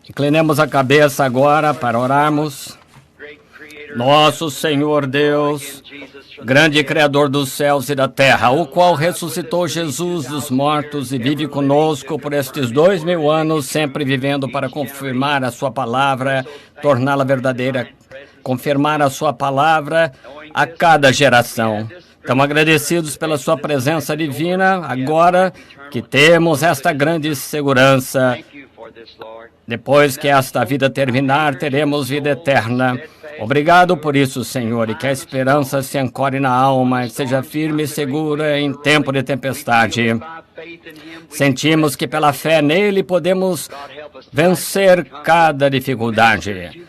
Inclinemos a cabeça agora para orarmos. Nosso Senhor Deus, grande Criador dos céus e da terra, o qual ressuscitou Jesus dos mortos e vive conosco por estes 2000 anos, sempre vivendo para confirmar a sua palavra, torná-la verdadeira, confirmar a sua palavra a cada geração. Estamos agradecidos pela sua presença divina, agora que temos esta grande segurança. Depois que esta vida terminar, teremos vida eterna. Obrigado por isso, Senhor, e que a esperança se ancore na alma e seja firme e segura em tempo de tempestade. Sentimos que pela fé nele podemos vencer cada dificuldade.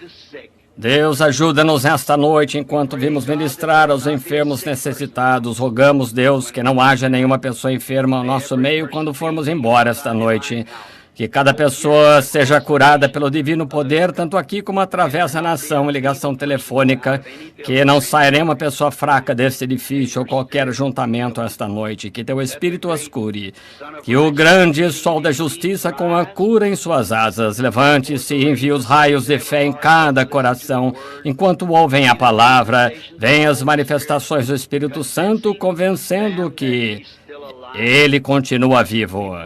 Deus, ajuda-nos nesta noite enquanto vimos ministrar aos enfermos necessitados. Rogamos, Deus, que não haja nenhuma pessoa enferma ao nosso meio quando formos embora esta noite. Que cada pessoa seja curada pelo divino poder, tanto aqui como através da nação e ligação telefônica. Que não saia nenhuma pessoa fraca deste edifício ou qualquer ajuntamento esta noite. Que teu Espírito as cure. Que o grande sol da justiça com a cura em suas asas levante-se e envie os raios de fé em cada coração. Enquanto ouvem a palavra, venham as manifestações do Espírito Santo convencendo que ele continua vivo.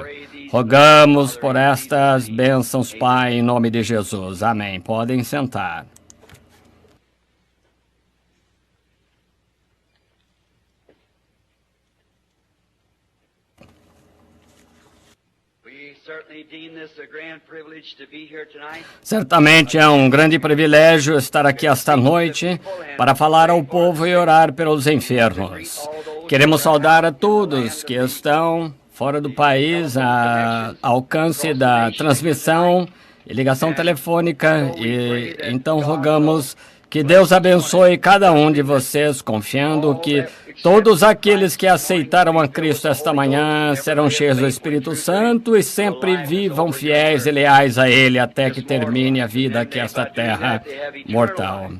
Rogamos por estas bênçãos, Pai, em nome de Jesus. Amém. Podem sentar. Certamente é um grande privilégio estar aqui esta noite para falar ao povo e orar pelos enfermos. Queremos saudar a todos que estão fora do país, a alcance da transmissão e ligação telefônica. E então rogamos que Deus abençoe cada um de vocês, confiando que todos aqueles que aceitaram a Cristo esta manhã serão cheios do Espírito Santo e sempre vivam fiéis e leais a Ele até que termine a vida aqui esta terra mortal.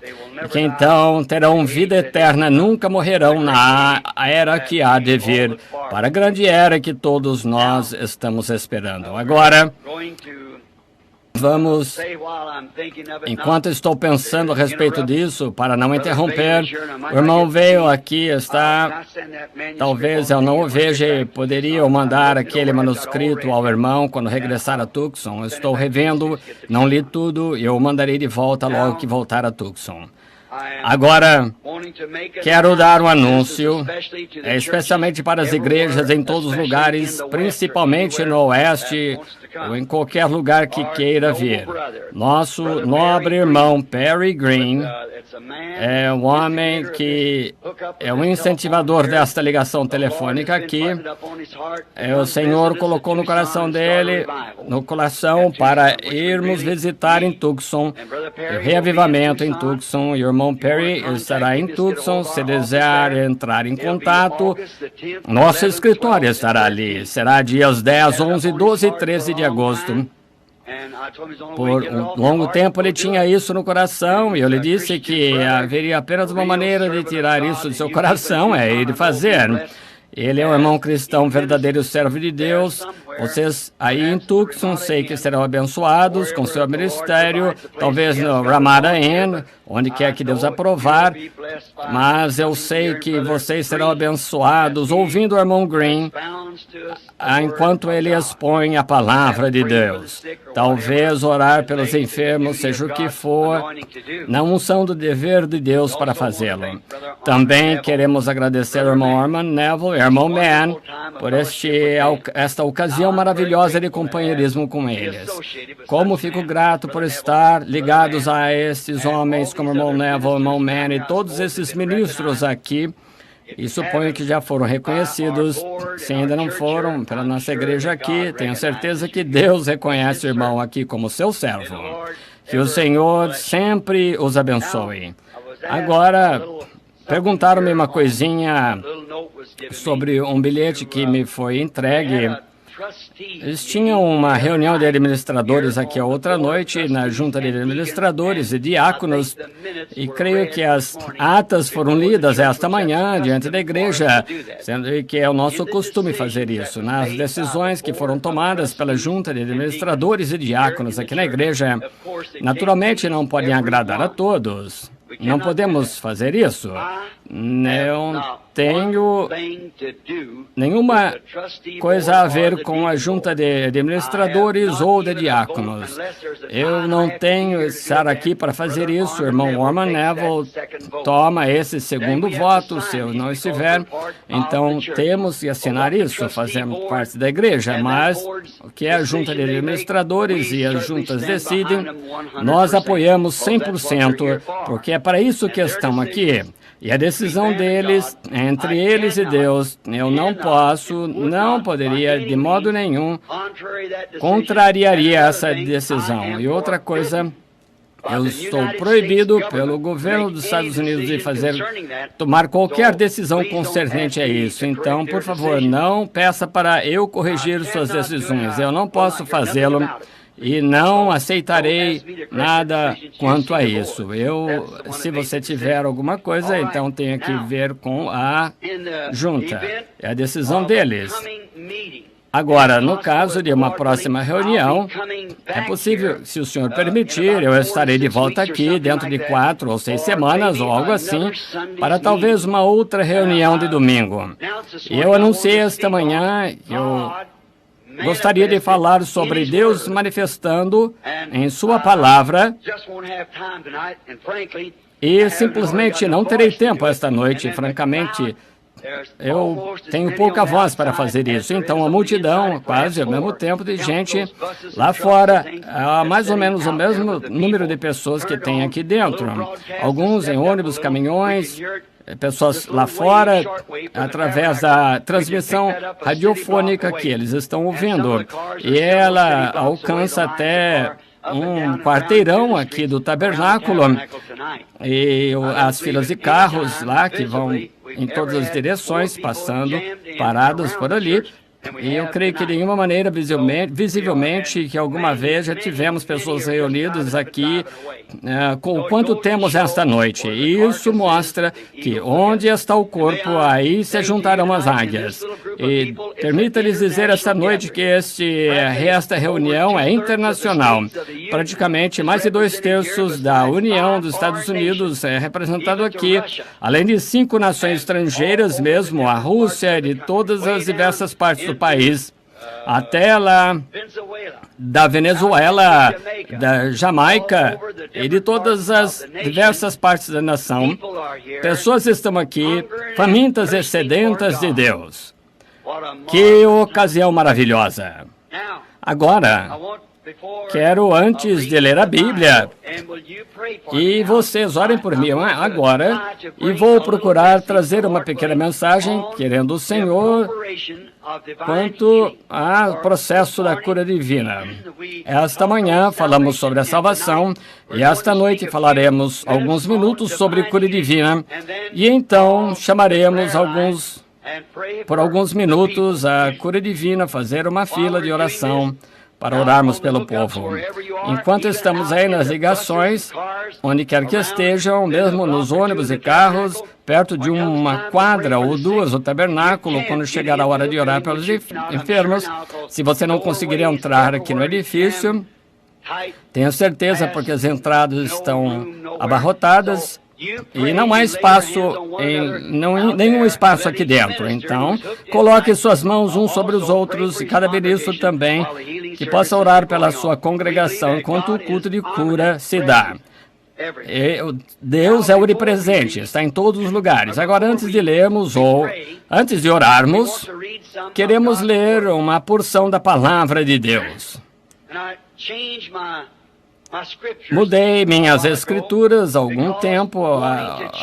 E que então terão vida eterna, nunca morrerão na era que há de vir, para a grande era que todos nós estamos esperando. Agora, vamos, enquanto estou pensando a respeito disso, para não interromper, o irmão veio aqui, está, talvez eu não o veja, poderia mandar aquele manuscrito ao irmão quando regressar a Tucson. Estou revendo, não li tudo, e eu mandarei de volta logo que voltar a Tucson. Agora, quero dar um anúncio, especialmente para as igrejas em todos os lugares, principalmente no Oeste, ou em qualquer lugar que queira vir. Nosso nobre irmão Perry Green é um homem que é um incentivador desta ligação telefônica aqui. O Senhor colocou no coração dele, para irmos visitar em Tucson, o reavivamento em Tucson, e o irmão Perry estará em Tucson. Se desejar entrar em contato, nosso escritório estará ali. Será dias 10, 11, 12 e 13 de agosto. Por um longo tempo ele tinha isso no coração, e eu lhe disse que haveria apenas uma maneira de tirar isso do seu coração, é ele fazer. Ele é um irmão cristão, verdadeiro servo de Deus. Vocês aí em Tucson, sei que serão abençoados com seu ministério, talvez no Ramada Inn, onde quer que Deus aprovar, mas eu sei que vocês serão abençoados ouvindo o irmão Green enquanto ele expõe a palavra de Deus. Talvez orar pelos enfermos, seja o que for, na unção do dever de Deus para fazê-lo. Também queremos agradecer ao irmão Arman Neville e ao irmão Man por esta ocasião maravilhosa de companheirismo com eles. Como fico grato por estar ligados a estes homens como o irmão Neville, o irmão Man e todos esses ministros aqui. E suponho que já foram reconhecidos. Se ainda não foram, pela nossa igreja aqui, tenho certeza que Deus reconhece o irmão aqui como seu servo. Que o Senhor sempre os abençoe. Agora, perguntaram-me uma coisinha sobre um bilhete que me foi entregue. Eles tinham uma reunião de administradores aqui a outra noite, na junta de administradores e diáconos, e creio que as atas foram lidas esta manhã diante da igreja, sendo que é o nosso costume fazer isso. Nas decisões que foram tomadas pela junta de administradores e diáconos aqui na igreja, naturalmente não podem agradar a todos. Não podemos fazer isso. Não tenho nenhuma coisa a ver com a junta de administradores ou de diáconos. Eu não tenho que estar aqui para fazer isso. O irmão Orman Neville toma esse segundo voto. Se eu não estiver, então temos que assinar isso, fazemos parte da igreja. Mas o que a junta de administradores e as juntas decidem, nós apoiamos 100%, porque é para isso que estamos aqui. E a decisão deles, entre eles e Deus, eu não poderia, de modo nenhum, contrariaria essa decisão. E outra coisa, eu estou proibido pelo governo dos Estados Unidos de tomar qualquer decisão concernente a isso. Então, por favor, não peça para eu corrigir suas decisões. Eu não posso fazê-lo. E não aceitarei nada quanto a isso. Se você tiver alguma coisa, então tenha que ver com a junta. É a decisão deles. Agora, no caso de uma próxima reunião, é possível, se o senhor permitir, eu estarei de volta aqui dentro de 4 ou 6 semanas, ou algo assim, para talvez uma outra reunião de domingo. E eu anunciei esta manhã, gostaria de falar sobre Deus manifestando em sua palavra e simplesmente não terei tempo esta noite, francamente. Eu tenho pouca voz para fazer isso. Então, a multidão, quase ao mesmo tempo de gente lá fora, há mais ou menos o mesmo número de pessoas que tem aqui dentro. Alguns em ônibus, caminhões, pessoas lá fora, através da transmissão radiofônica que eles estão ouvindo. E ela alcança até um quarteirão aqui do tabernáculo. E as filas de carros lá que vão em todas as direções, passando, parados por ali. E eu creio que de nenhuma maneira, visivelmente, que alguma vez já tivemos pessoas reunidas aqui com quanto temos esta noite. E isso mostra que onde está o corpo, aí se juntarão as águias. E permita-lhes dizer esta noite que esta reunião é internacional. Praticamente mais de 2/3 da União dos Estados Unidos é representado aqui, além de 5 nações estrangeiras, mesmo a Rússia, de todas as diversas partes do país, até lá da Venezuela, da Jamaica e de todas as diversas partes da nação. Pessoas estão aqui, famintas e sedentas de Deus. Que ocasião maravilhosa! Agora, quero, antes de ler a Bíblia, e vocês orem por mim agora, e vou procurar trazer uma pequena mensagem, querendo o Senhor, quanto ao processo da cura divina. Esta manhã falamos sobre a salvação, e esta noite falaremos alguns minutos sobre cura divina, e então chamaremos por alguns minutos a cura divina, fazer uma fila de oração, para orarmos pelo povo. Enquanto estamos aí nas ligações, onde quer que estejam, mesmo nos ônibus e carros, perto de uma quadra ou 2, o tabernáculo, quando chegar a hora de orar pelos enfermos, se você não conseguir entrar aqui no edifício, tenho certeza, porque as entradas estão abarrotadas, e não há espaço, nenhum espaço aqui dentro. Então, coloque suas mãos uns sobre os outros, e cada ministro também, que possa orar pela sua congregação enquanto o culto de cura se dá. Deus é onipresente, está em todos os lugares. Agora, antes de lermos ou antes de orarmos, queremos ler uma porção da palavra de Deus. Mudei minhas escrituras algum tempo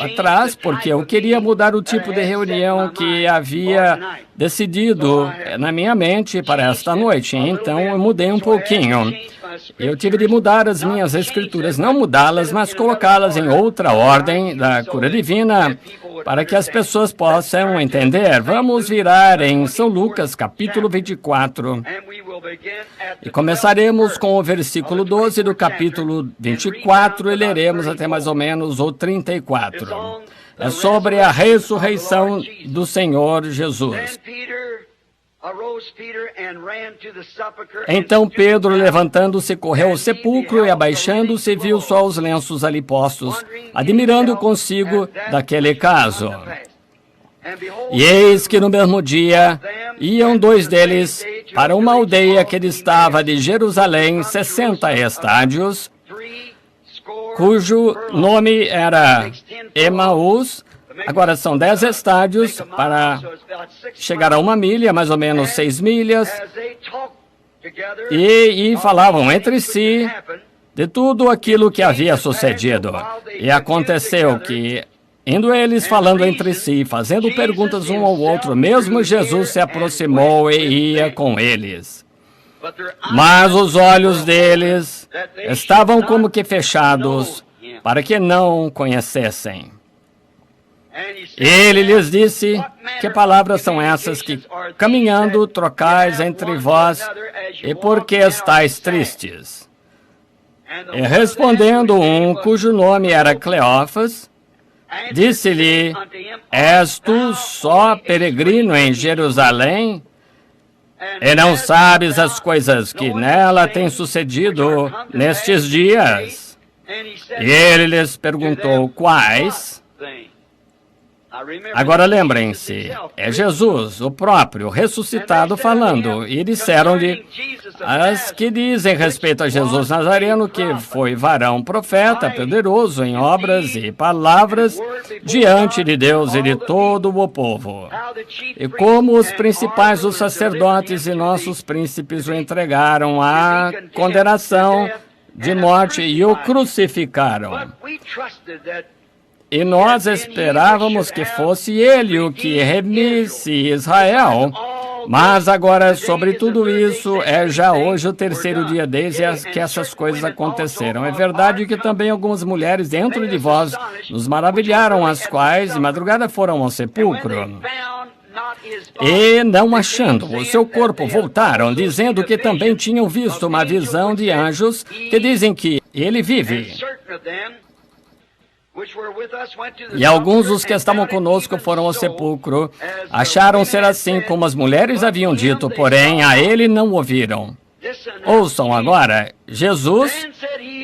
atrás, porque eu queria mudar o tipo de reunião que havia decidido na minha mente para esta noite. Então, eu mudei um pouquinho. Eu tive de mudar as minhas escrituras, não mudá-las, mas colocá-las em outra ordem da cura divina, para que as pessoas possam entender. Vamos virar em São Lucas, capítulo 24, e começaremos com o versículo 12 do capítulo 24 e leremos até mais ou menos o 34. É sobre a ressurreição do Senhor Jesus. Então Pedro, levantando-se, correu ao sepulcro e, abaixando-se, viu só os lenços ali postos, admirando consigo daquele caso. E eis que no mesmo dia iam dois deles para uma aldeia que distava de Jerusalém 60 estádios, cujo nome era Emaús. Agora são 10 estádios para chegar a 1 milha, mais ou menos 6 milhas, e falavam entre si de tudo aquilo que havia sucedido. E aconteceu que, indo eles falando entre si, fazendo perguntas um ao outro, mesmo Jesus se aproximou e ia com eles. Mas os olhos deles estavam como que fechados, para que não o conhecessem. Ele lhes disse: que palavras são essas que, caminhando, trocais entre vós, e por que estáis tristes? E respondendo um, cujo nome era Cleófas, disse-lhe: és tu só peregrino em Jerusalém? E não sabes as coisas que nela têm sucedido nestes dias? E ele lhes perguntou: quais? Agora lembrem-se, é Jesus, o próprio, ressuscitado, falando. E disseram-lhe as que dizem respeito a Jesus Nazareno, que foi varão profeta, poderoso em obras e palavras, diante de Deus e de todo o povo. E como os principais dos sacerdotes e nossos príncipes o entregaram à condenação de morte e o crucificaram. E nós esperávamos que fosse ele o que remisse Israel. Mas agora, sobre tudo isso, é já hoje o terceiro dia desde que essas coisas aconteceram. É verdade que também algumas mulheres dentro de vós nos maravilharam, as quais de madrugada foram ao sepulcro. E, não achando o seu corpo, voltaram, dizendo que também tinham visto uma visão de anjos que dizem que ele vive. E alguns dos que estavam conosco foram ao sepulcro, acharam ser assim como as mulheres haviam dito, porém a ele não ouviram. Ouçam agora, Jesus,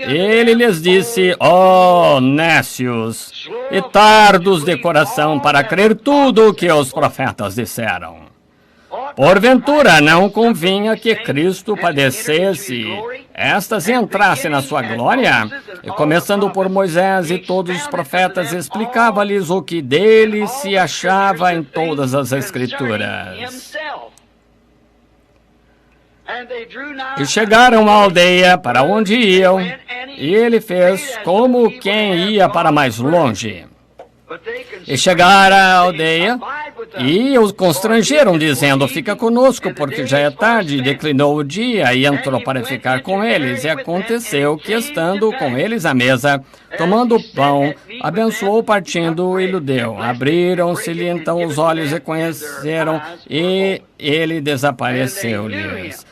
ele lhes disse: ó nécios e tardos de coração para crer tudo o que os profetas disseram. Porventura não convinha que Cristo padecesse, estas entrassem na sua glória? E começando por Moisés e todos os profetas, explicava-lhes o que dele se achava em todas as Escrituras. E chegaram à aldeia para onde iam, e ele fez como quem ia para mais longe. E chegaram à aldeia e os constrangeram, dizendo: fica conosco, porque já é tarde. E declinou o dia e entrou para ficar com eles. E aconteceu que, estando com eles à mesa, tomando o pão, abençoou partindo e lhe deu. Abriram-se-lhe então os olhos e conheceram, e ele desapareceu-lhes.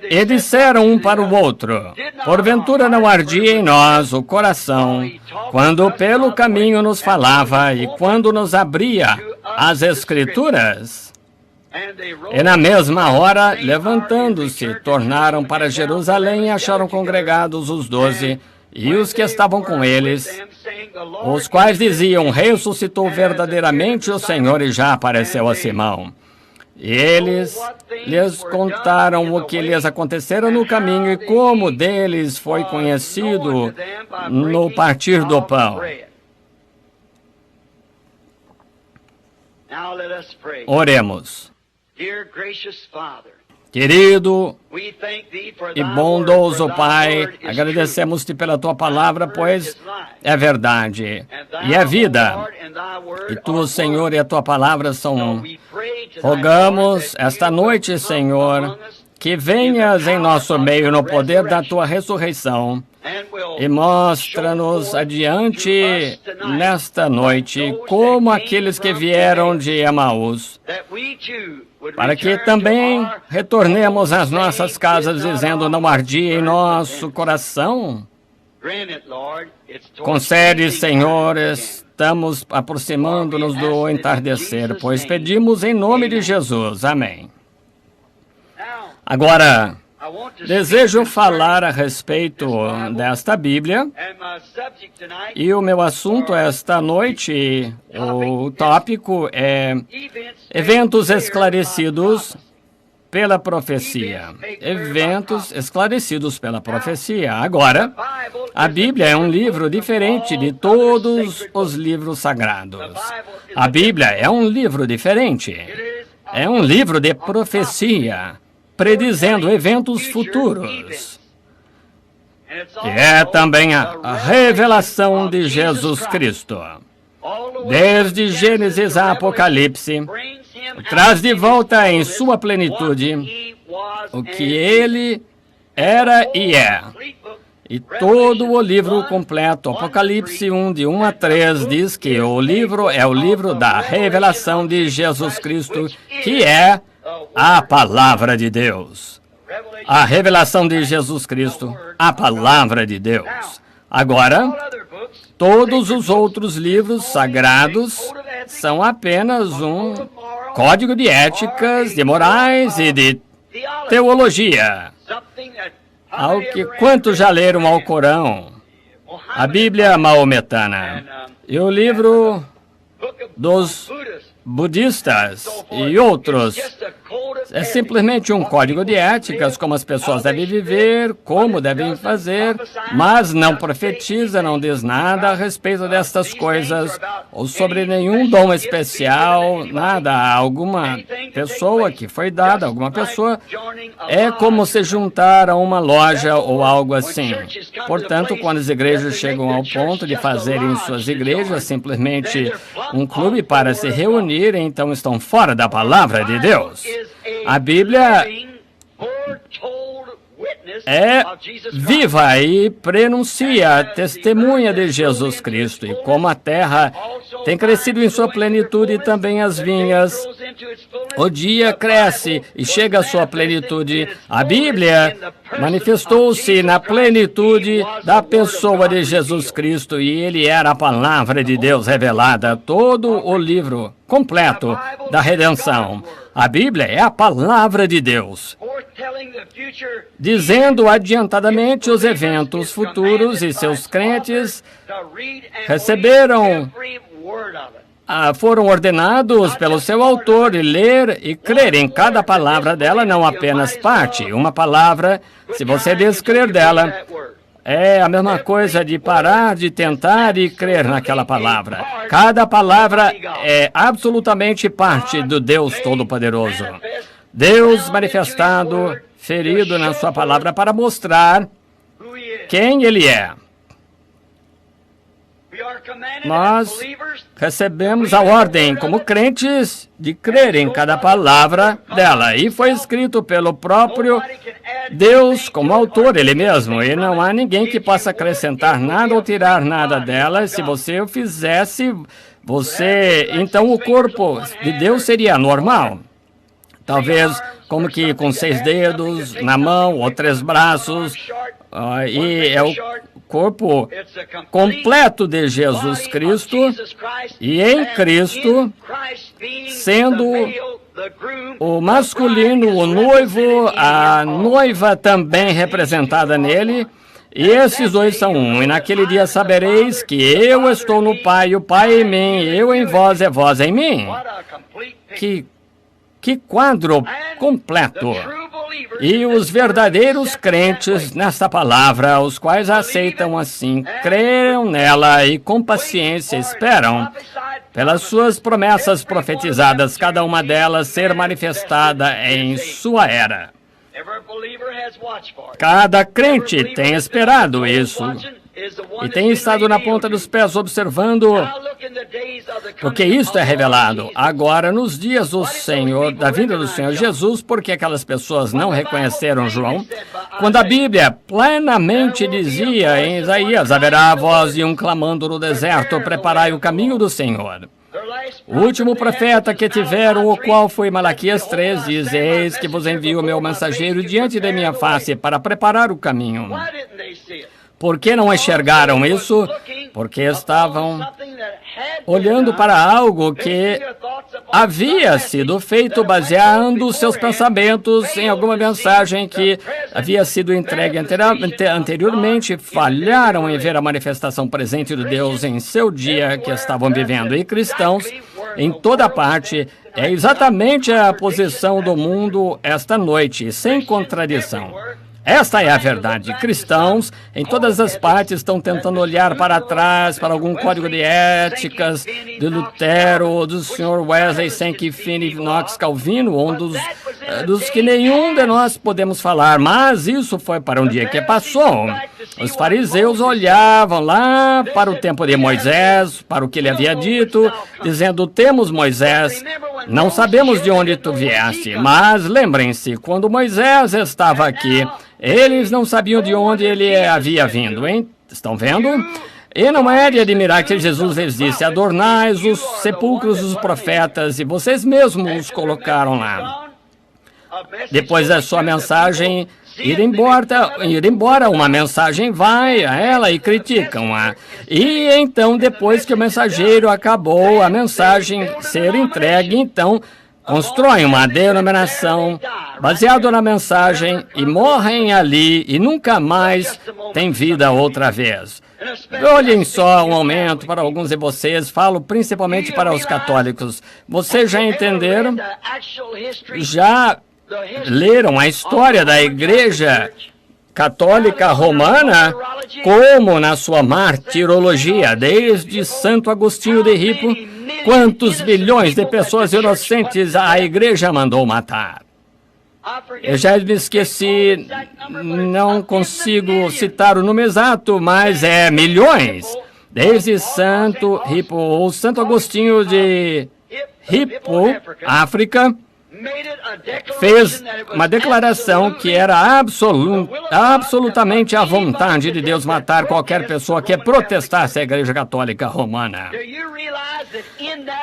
E disseram um para o outro: porventura não ardia em nós o coração, quando pelo caminho nos falava e quando nos abria as Escrituras? E na mesma hora, levantando-se, tornaram para Jerusalém e acharam congregados os 12 e os que estavam com eles, os quais diziam: ressuscitou verdadeiramente o Senhor e já apareceu a Simão. E eles lhes contaram o que lhes acontecera no caminho e como deles foi conhecido no partir do pão. Oremos. Querido e bondoso Pai, agradecemos-te pela tua palavra, pois é verdade e é vida. E tu, Senhor, e a tua palavra são... Rogamos esta noite, Senhor, que venhas em nosso meio no poder da tua ressurreição e mostra-nos adiante nesta noite como aqueles que vieram de Emaús, para que também retornemos às nossas casas dizendo: não ardia em nosso coração? Concede, Senhor, estamos aproximando-nos do entardecer, pois pedimos em nome de Jesus. Amém. Agora, desejo falar a respeito desta Bíblia, e o meu assunto esta noite, o tópico é eventos esclarecidos pela profecia. Eventos esclarecidos pela profecia. Agora, a Bíblia é um livro diferente de todos os livros sagrados. A Bíblia é um livro diferente. É um livro de profecia, predizendo eventos futuros. E é também a revelação de Jesus Cristo. Desde Gênesis a Apocalipse, traz de volta em sua plenitude o que ele era e é. E todo o livro completo, Apocalipse 1, de 1 a 3, diz que o livro é o livro da revelação de Jesus Cristo, que é a palavra de Deus. A revelação de Jesus Cristo, a palavra de Deus. Agora, todos os outros livros sagrados são apenas um código de éticas, de morais e de teologia. Ao que quantos já leram ao Corão, a Bíblia maometana e o livro dos budistas e outros, é simplesmente um código de éticas, como as pessoas devem viver, como devem fazer, mas não profetiza, não diz nada a respeito destas coisas, ou sobre nenhum dom especial, nada. Alguma pessoa que foi dada, alguma pessoa, é como se juntar a uma loja ou algo assim. Portanto, quando as igrejas chegam ao ponto de fazerem suas igrejas simplesmente um clube para se reunir, então estão fora da palavra de Deus. A Bíblia é viva e prenuncia a testemunha de Jesus Cristo. E como a terra tem crescido em sua plenitude, também as vinhas, o dia cresce e chega à sua plenitude. A Bíblia manifestou-se na plenitude da pessoa de Jesus Cristo, e ele era a palavra de Deus revelada, todo o livro completo da redenção. A Bíblia é a palavra de Deus, dizendo adiantadamente os eventos futuros, e seus crentes receberam, foram ordenados pelo seu autor de ler e crer em cada palavra dela, não apenas parte. Uma palavra, se você descrer dela, é a mesma coisa de parar de tentar e crer naquela palavra. Cada palavra é absolutamente parte do Deus Todo-Poderoso. Deus manifestado, ferido na sua palavra para mostrar quem Ele é. Nós recebemos a ordem, como crentes, de crer em cada palavra dela. E foi escrito pelo próprio Deus como autor, Ele mesmo. E não há ninguém que possa acrescentar nada ou tirar nada dela. Se você o fizesse, então o corpo de Deus seria normal. Talvez como que com 6 dedos na mão ou 3 braços. E é o corpo completo de Jesus Cristo, e em Cristo, sendo o masculino, o noivo, a noiva também representada nele, e esses dois são um. E naquele dia sabereis que eu estou no Pai, o Pai em mim, eu em vós e vós em mim. Que quadro completo! E os verdadeiros crentes nesta palavra, os quais aceitam assim, creram nela e com paciência esperam pelas suas promessas profetizadas, cada uma delas ser manifestada em sua era. Cada crente tem esperado isso e tem estado na ponta dos pés observando Porque isto é revelado agora nos dias do Senhor, da vinda do Senhor Jesus, porque aquelas pessoas não reconheceram João, quando a Bíblia plenamente dizia em Isaías, haverá a voz de um clamando no deserto, preparai o caminho do Senhor. O último profeta que tiveram, o qual foi Malaquias 3, diz, eis que vos envio o meu mensageiro diante de minha face para preparar o caminho. Por que não enxergaram isso? Porque estavam olhando para algo que havia sido feito baseando seus pensamentos em alguma mensagem que havia sido entregue anteriormente. Falharam em ver a manifestação presente de Deus em seu dia que estavam vivendo. E cristãos, em toda parte, é exatamente a posição do mundo esta noite, sem contradição. Esta é a verdade. Cristãos, em todas as partes, estão tentando olhar para trás, para algum código de éticas de Lutero, do Sr. Wesley, Sankey, Finney, Knox, Calvino, ou dos que nenhum de nós podemos falar. Mas isso foi para um dia que passou. Os fariseus olhavam lá para o tempo de Moisés, para o que ele havia dito, dizendo, temos Moisés, não sabemos de onde tu vieste. Mas lembrem-se, quando Moisés estava aqui, eles não sabiam de onde ele havia vindo, hein? Estão vendo? E não é de admirar que Jesus lhes disse, adornais os sepulcros dos profetas, e vocês mesmos os colocaram lá. Depois da sua mensagem ir embora, uma mensagem vai a ela e criticam-a. E então, depois que o mensageiro acabou, a mensagem ser entregue, então constroem uma denominação baseada na mensagem e morrem ali e nunca mais têm vida outra vez. Olhem só um momento para alguns de vocês, falo principalmente para os católicos. Vocês já entenderam? Já leram a história da Igreja Católica Romana como na sua martirologia, desde Santo Agostinho de Hippo, quantos bilhões de pessoas inocentes a Igreja mandou matar. Eu já me esqueci, não consigo citar o número exato, mas é milhões. Desde Santo Hippo, ou Santo Agostinho de Hippo, África, fez uma declaração que era absolutamente à vontade de Deus matar qualquer pessoa que protestasse a Igreja Católica Romana.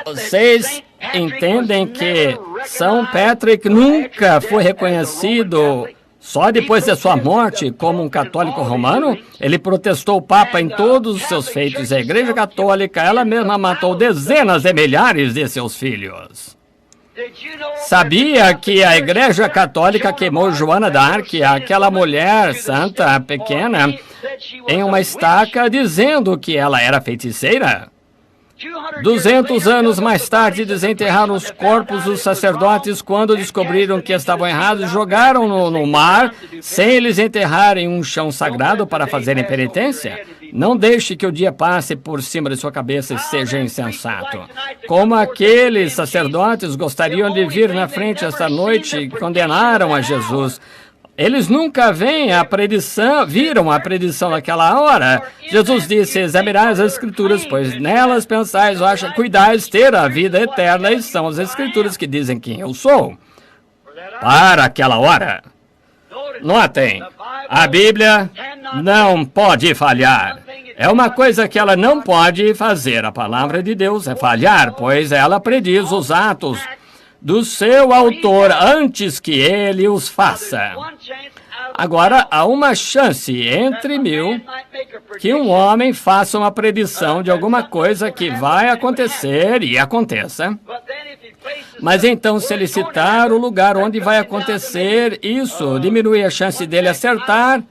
Vocês entendem que São Patrick nunca foi reconhecido só depois de sua morte como um católico romano? Ele protestou o Papa em todos os seus feitos. A Igreja Católica, ela mesma matou dezenas de milhares de seus filhos. Sabia que a Igreja Católica queimou Joana d'Arc, aquela mulher santa pequena, em uma estaca, dizendo que ela era feiticeira? 200 anos mais tarde, desenterraram os corpos dos sacerdotes quando descobriram que estavam errados, jogaram no mar, sem eles enterrarem um chão sagrado para fazerem penitência? Não deixe que o dia passe por cima de sua cabeça e seja insensato. Como aqueles sacerdotes gostariam de vir na frente esta noite e condenaram a Jesus. Eles nunca viram a predição naquela hora. Jesus disse, examinai as Escrituras, pois nelas pensais, cuidais ter a vida eterna, e são as Escrituras que dizem quem eu sou. Para aquela hora. Notem, a Bíblia não pode falhar. É uma coisa que ela não pode fazer. A palavra de Deus é falhar, pois ela prediz os atos do seu autor antes que ele os faça. Agora, há uma chance entre 1000 que um homem faça uma predição de alguma coisa que vai acontecer e aconteça. Mas então, se ele citar o lugar onde vai acontecer, isso diminui a chance dele acertar.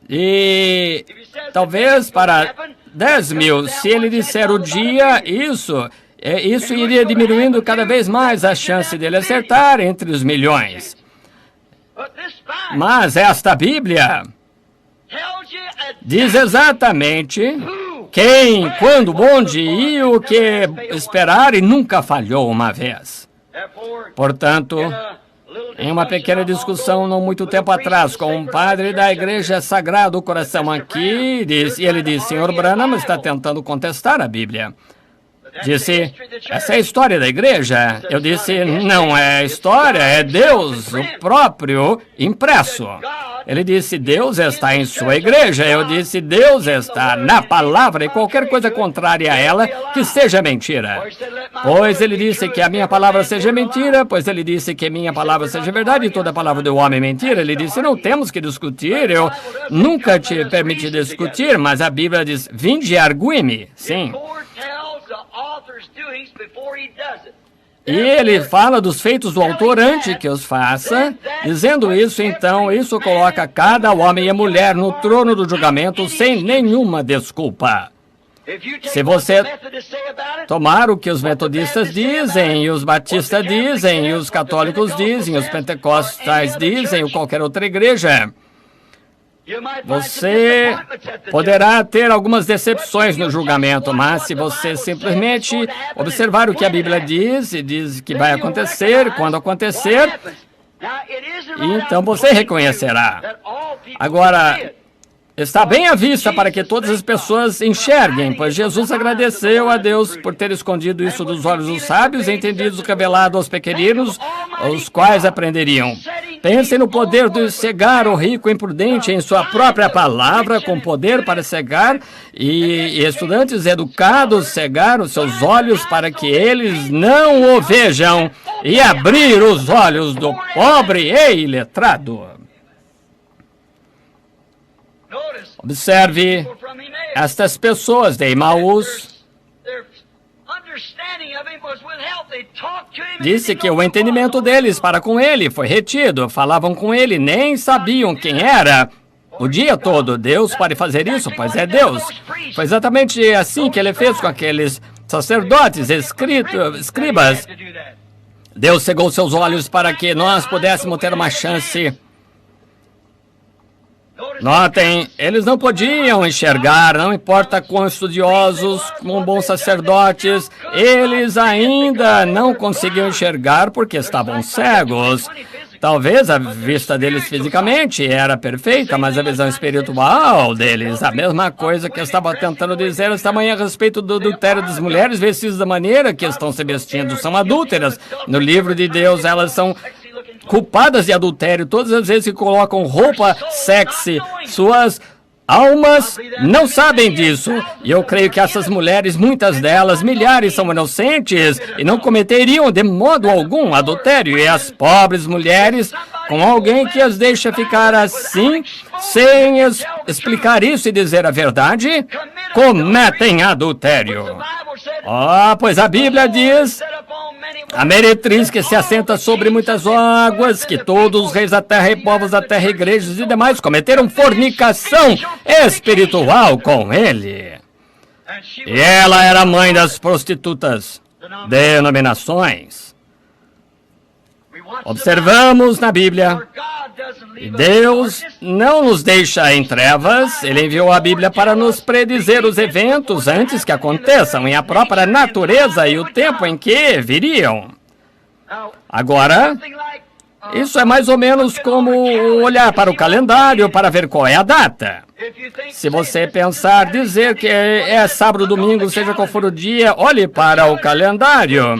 E talvez para 10.000, se ele disser o dia, isso iria diminuindo cada vez mais a chance dele acertar entre os milhões. Mas esta Bíblia diz exatamente quem, quando, onde e o que esperar, e nunca falhou uma vez. Portanto, em uma pequena discussão não muito tempo atrás com um padre da Igreja Sagrado Coração aqui, ele disse, Sr. Branham está tentando contestar a Bíblia. Disse, essa é a história da igreja. Eu disse, não é história, é Deus, o próprio impresso. Ele disse, Deus está em sua igreja. Eu disse, Deus está na palavra e qualquer coisa contrária a ela que seja mentira. Pois ele disse que a minha palavra seja mentira, pois ele disse que a minha palavra seja verdade e toda palavra do homem é mentira. Ele disse, não temos que discutir, eu nunca te permiti discutir, mas a Bíblia diz, vinde e argui-me. Sim. E ele fala dos feitos do autor antes que os faça. Dizendo isso, então, isso coloca cada homem e mulher no trono do julgamento sem nenhuma desculpa. Se você tomar o que os metodistas dizem, e os batistas dizem, e os católicos dizem, os pentecostais dizem, ou qualquer outra igreja, você poderá ter algumas decepções no julgamento, mas se você simplesmente observar o que a Bíblia diz, e diz que vai acontecer, quando acontecer, então você reconhecerá. Agora, está bem à vista para que todas as pessoas enxerguem, pois Jesus agradeceu a Deus por ter escondido isso dos olhos dos sábios e entendido revelado aos pequeninos, os quais aprenderiam. Pensem no poder de cegar o rico imprudente em sua própria palavra, com poder para cegar, e estudantes educados cegar os seus olhos para que eles não o vejam, e abrir os olhos do pobre e iletrado. Observe estas pessoas de Emaús. Disse que o entendimento deles para com ele foi retido. Falavam com ele, nem sabiam quem era. O dia todo, Deus pode fazer isso, pois é Deus. Foi exatamente assim que ele fez com aqueles sacerdotes, escribas. Deus cegou seus olhos para que nós pudéssemos ter uma chance. Notem, eles não podiam enxergar, não importa quão estudiosos, quão bons sacerdotes, eles ainda não conseguiam enxergar porque estavam cegos. Talvez a vista deles fisicamente era perfeita, mas a visão espiritual deles, a mesma coisa que eu estava tentando dizer esta manhã a respeito do adultério das mulheres vestidas da maneira que estão se vestindo, são adúlteras. No livro de Deus, elas são culpadas de adultério todas as vezes que colocam roupa sexy. Suas almas não sabem disso. E eu creio que essas mulheres, muitas delas, milhares, são inocentes e não cometeriam de modo algum adultério. E as pobres mulheres, com alguém que as deixa ficar assim, sem explicar isso e dizer a verdade, cometem adultério. Pois a Bíblia diz, a meretriz que se assenta sobre muitas águas, que todos os reis da terra e povos da terra, igrejas e demais cometeram fornicação espiritual com ele. E ela era mãe das prostitutas, denominações. Observamos na Bíblia, e Deus não nos deixa em trevas. Ele enviou a Bíblia para nos predizer os eventos antes que aconteçam, e a própria natureza e o tempo em que viriam. Agora, isso é mais ou menos como olhar para o calendário para ver qual é a data. Se você pensar, dizer que é sábado, domingo, seja qual for o dia, olhe para o calendário.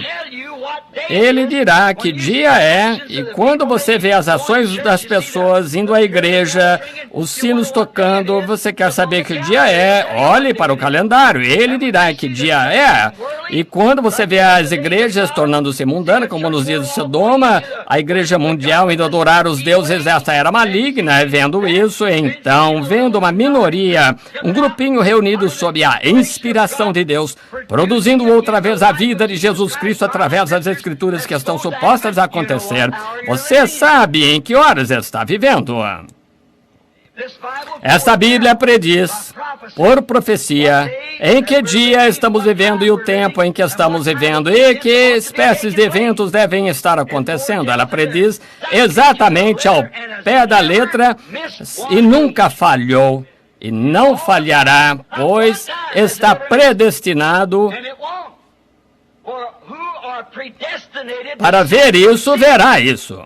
Ele dirá que dia é, e quando você vê as ações das pessoas indo à igreja, os sinos tocando, você quer saber que dia é, olhe para o calendário, ele dirá que dia é. E quando você vê as igrejas tornando-se mundanas, como nos dias de Sodoma, a igreja mundial indo adorar os deuses dessa era maligna, vendo isso, então, vendo uma minoria, um grupinho reunido sob a inspiração de Deus, produzindo outra vez a vida de Jesus Cristo através das Escrituras que estão supostas a acontecer, você sabe em que horas está vivendo. Esta Bíblia prediz, por profecia, em que dia estamos vivendo e o tempo em que estamos vivendo e que espécies de eventos devem estar acontecendo. Ela prediz exatamente ao pé da letra e nunca falhou e não falhará, pois está predestinado. Para ver isso, verá isso.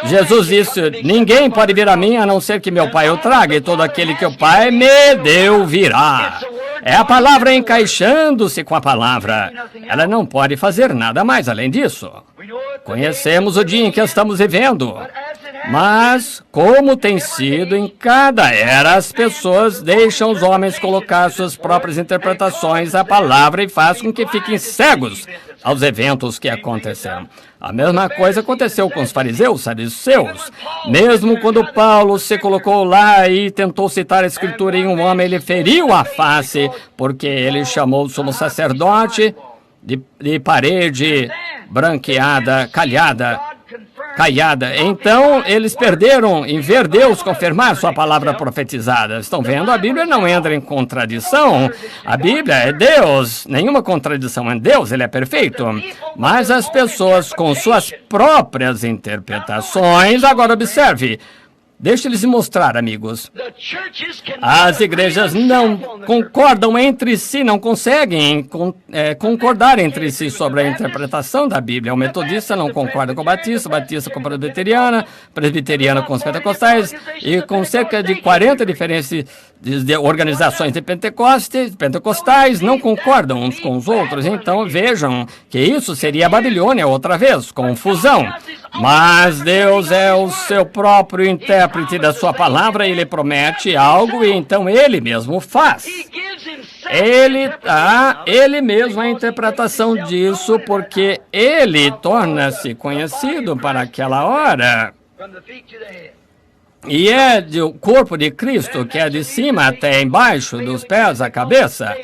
Jesus disse, ninguém pode vir a mim a não ser que meu Pai o traga, e todo aquele que o Pai me deu virá. É a palavra encaixando-se com a palavra. Ela não pode fazer nada mais além disso. Conhecemos o dia em que estamos vivendo. Mas, como tem sido em cada era, as pessoas deixam os homens colocar suas próprias interpretações à palavra e faz com que fiquem cegos aos eventos que aconteceram. A mesma coisa aconteceu com os fariseus, saduceus. Mesmo quando Paulo se colocou lá e tentou citar a escritura em um homem, ele feriu a face, porque ele chamou o sumo sacerdote de parede branqueada, caiada. Então, eles perderam em ver Deus confirmar sua palavra profetizada. Estão vendo? A Bíblia não entra em contradição. A Bíblia é Deus. Nenhuma contradição em Deus, ele é perfeito. Mas as pessoas com suas próprias interpretações, agora observe. Deixa eles mostrar, amigos. As igrejas não concordam entre si, não conseguem concordar entre si sobre a interpretação da Bíblia. O metodista não concorda com o batista, o batista com a presbiteriana com os pentecostais, e com cerca de 40 diferentes organizações de pentecostais não concordam uns com os outros. Então vejam que isso seria a Babilônia outra vez, confusão. Mas Deus é o seu próprio intérprete da sua palavra, ele promete algo e então ele mesmo faz. Ele dá ele mesmo a interpretação disso, porque ele torna-se conhecido para aquela hora. E é do corpo de Cristo, que é de cima até embaixo, dos pés à cabeça.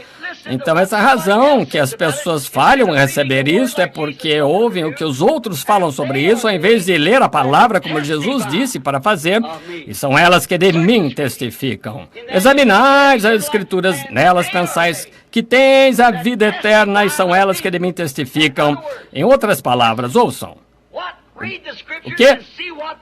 Então, essa razão que as pessoas falham em receber isso é porque ouvem o que os outros falam sobre isso, ao invés de ler a palavra como Jesus disse para fazer, e são elas que de mim testificam. Examinais as Escrituras, nelas pensais que tens a vida eterna, e são elas que de mim testificam. Em outras palavras, ouçam. O quê?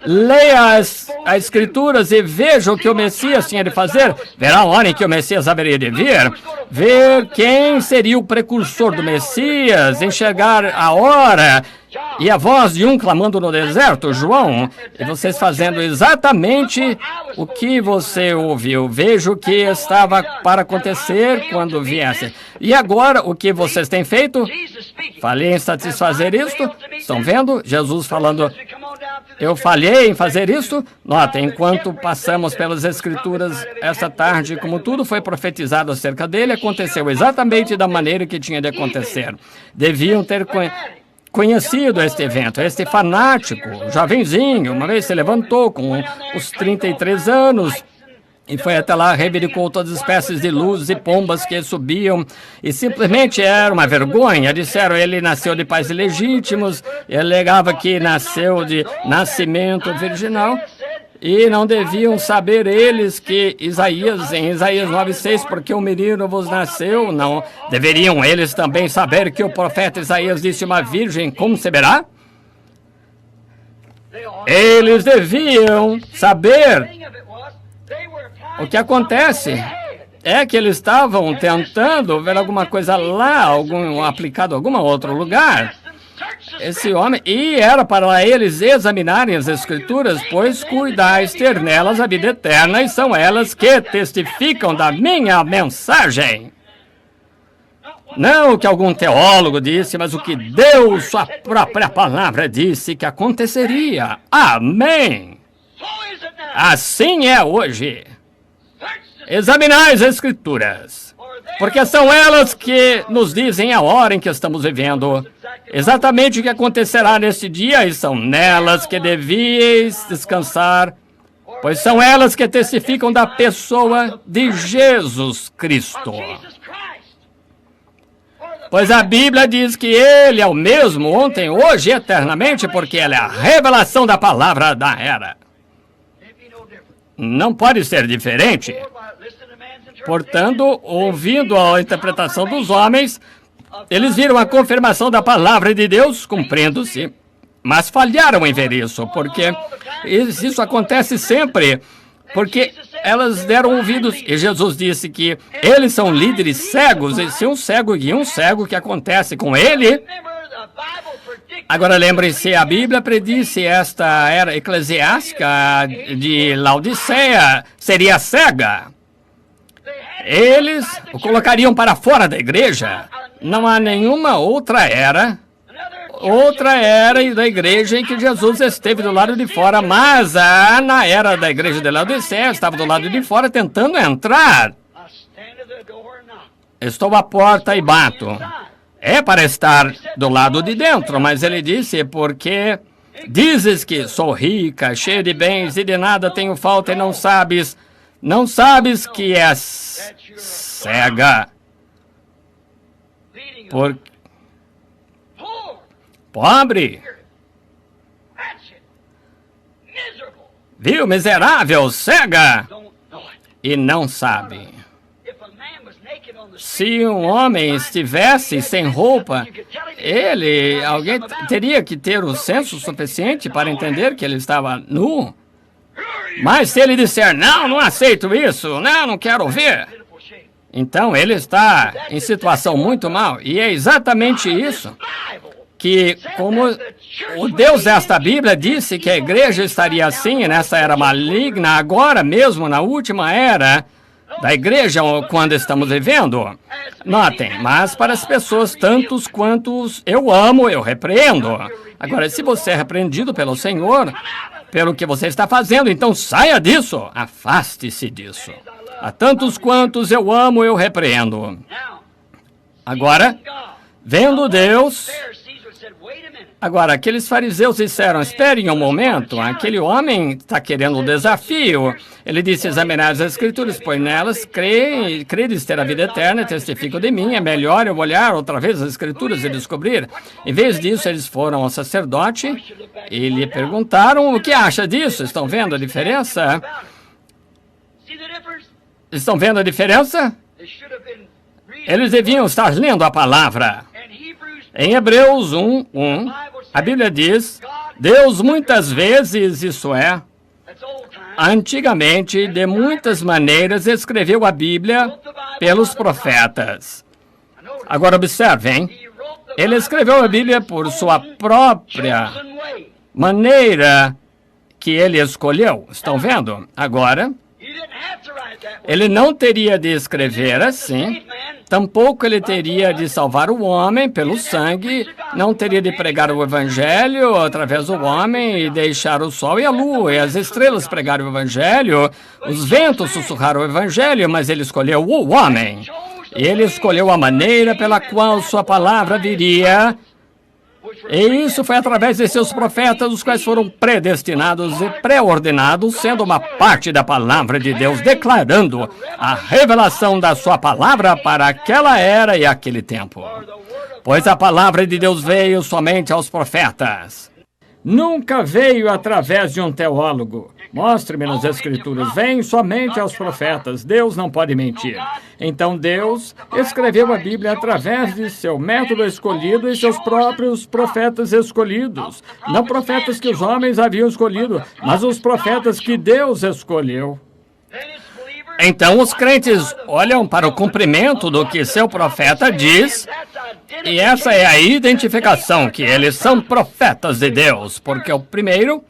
Leia as Escrituras e veja o que o Messias tinha de fazer. Verá a hora em que o Messias haveria de vir. Ver quem seria o precursor do Messias. Enxergar a hora e a voz de um clamando no deserto, João. E vocês fazendo exatamente o que você ouviu. Veja o que estava para acontecer quando viesse. E agora, o que vocês têm feito? Falhei em satisfazer isto? Estão vendo? Jesus falando, eu falhei em fazer isto? Notem, enquanto passamos pelas Escrituras esta tarde, como tudo foi profetizado acerca dele, aconteceu exatamente da maneira que tinha de acontecer. Deviam ter conhecido este evento. Este fanático, jovenzinho, uma vez se levantou com os 33 anos, e foi até lá, reivindicou todas as espécies de luzes e pombas que subiam, e simplesmente era uma vergonha. Disseram, ele nasceu de pais ilegítimos, ele alegava que nasceu de nascimento virginal, e não deviam saber eles que em Isaías 9:6, porque um menino vos nasceu, não deveriam eles também saber que o profeta Isaías disse, uma virgem conceberá? Eles deviam saber. O que acontece é que eles estavam tentando ver alguma coisa lá, aplicado em algum outro lugar. Esse homem, e era para eles examinarem as Escrituras, pois cuidais ter nelas a vida eterna, e são elas que testificam da minha mensagem. Não o que algum teólogo disse, mas o que Deus, sua própria palavra, disse que aconteceria. Amém. Assim é hoje. Examinai as Escrituras, porque são elas que nos dizem a hora em que estamos vivendo, exatamente o que acontecerá neste dia, e são nelas que devíeis descansar, pois são elas que testificam da pessoa de Jesus Cristo. Pois a Bíblia diz que Ele é o mesmo ontem, hoje e eternamente, porque Ele é a revelação da palavra da era. Não pode ser diferente. Portanto, ouvindo a interpretação dos homens, eles viram a confirmação da palavra de Deus cumprindo-se, mas falharam em ver isso, porque isso acontece sempre, porque elas deram ouvidos, e Jesus disse que eles são líderes cegos, e se um cego guia um cego, o que acontece com ele? Agora lembrem-se, a Bíblia predisse esta era eclesiástica de Laodiceia seria cega. eles o colocariam para fora da igreja. Não há nenhuma outra era da igreja em que Jesus esteve do lado de fora, mas na era da igreja de Laodiceia, estava do lado de fora tentando entrar. Estou à porta e bato. É para estar do lado de dentro, mas ele disse, porque dizes que sou rica, cheia de bens e de nada tenho falta e não sabes que és cega. Pobre. Viu, miserável, cega. E não sabe. Se um homem estivesse sem roupa, alguém teria que ter o senso suficiente para entender que ele estava nu. Mas se ele disser, não aceito isso, não quero ver, então ele está em situação muito mal. E é exatamente isso que, como o Deus desta Bíblia disse que a igreja estaria assim nessa era maligna, agora mesmo na última era da igreja, quando estamos vivendo. Notem, mas para as pessoas, tantos quantos eu amo, eu repreendo. Agora, se você é repreendido pelo Senhor, pelo que você está fazendo, então saia disso, afaste-se disso. A tantos quantos eu amo, eu repreendo. Agora, vendo Deus... Agora, aqueles fariseus disseram, esperem um momento, aquele homem está querendo um desafio. Ele disse, examinar as Escrituras, pois nelas credes ter a vida eterna, testificam de mim, é melhor eu olhar outra vez as Escrituras e descobrir. Em vez disso, eles foram ao sacerdote e lhe perguntaram, o que acha disso? Estão vendo a diferença? Estão vendo a diferença? Eles deviam estar lendo a palavra. Em Hebreus 1:1, a Bíblia diz, Deus muitas vezes, isso é, antigamente, de muitas maneiras, escreveu a Bíblia pelos profetas. Agora observem, ele escreveu a Bíblia por sua própria maneira que ele escolheu. Estão vendo? Agora, ele não teria de escrever assim, tampouco ele teria de salvar o homem pelo sangue, não teria de pregar o evangelho através do homem e deixar o sol e a lua e as estrelas pregar o evangelho, os ventos sussurrar o evangelho, mas ele escolheu o homem. E ele escolheu a maneira pela qual sua palavra viria. E isso foi através de seus profetas, os quais foram predestinados e pré-ordenados, sendo uma parte da palavra de Deus, declarando a revelação da sua palavra para aquela era e aquele tempo. Pois a palavra de Deus veio somente aos profetas. Nunca veio através de um teólogo. Mostre-me nas Escrituras. Vem somente aos profetas. Deus não pode mentir. Então Deus escreveu a Bíblia através de seu método escolhido e seus próprios profetas escolhidos. Não profetas que os homens haviam escolhido, mas os profetas que Deus escolheu. Então os crentes olham para o cumprimento do que seu profeta diz, e essa é a identificação que eles são profetas de Deus, porque o primeiro,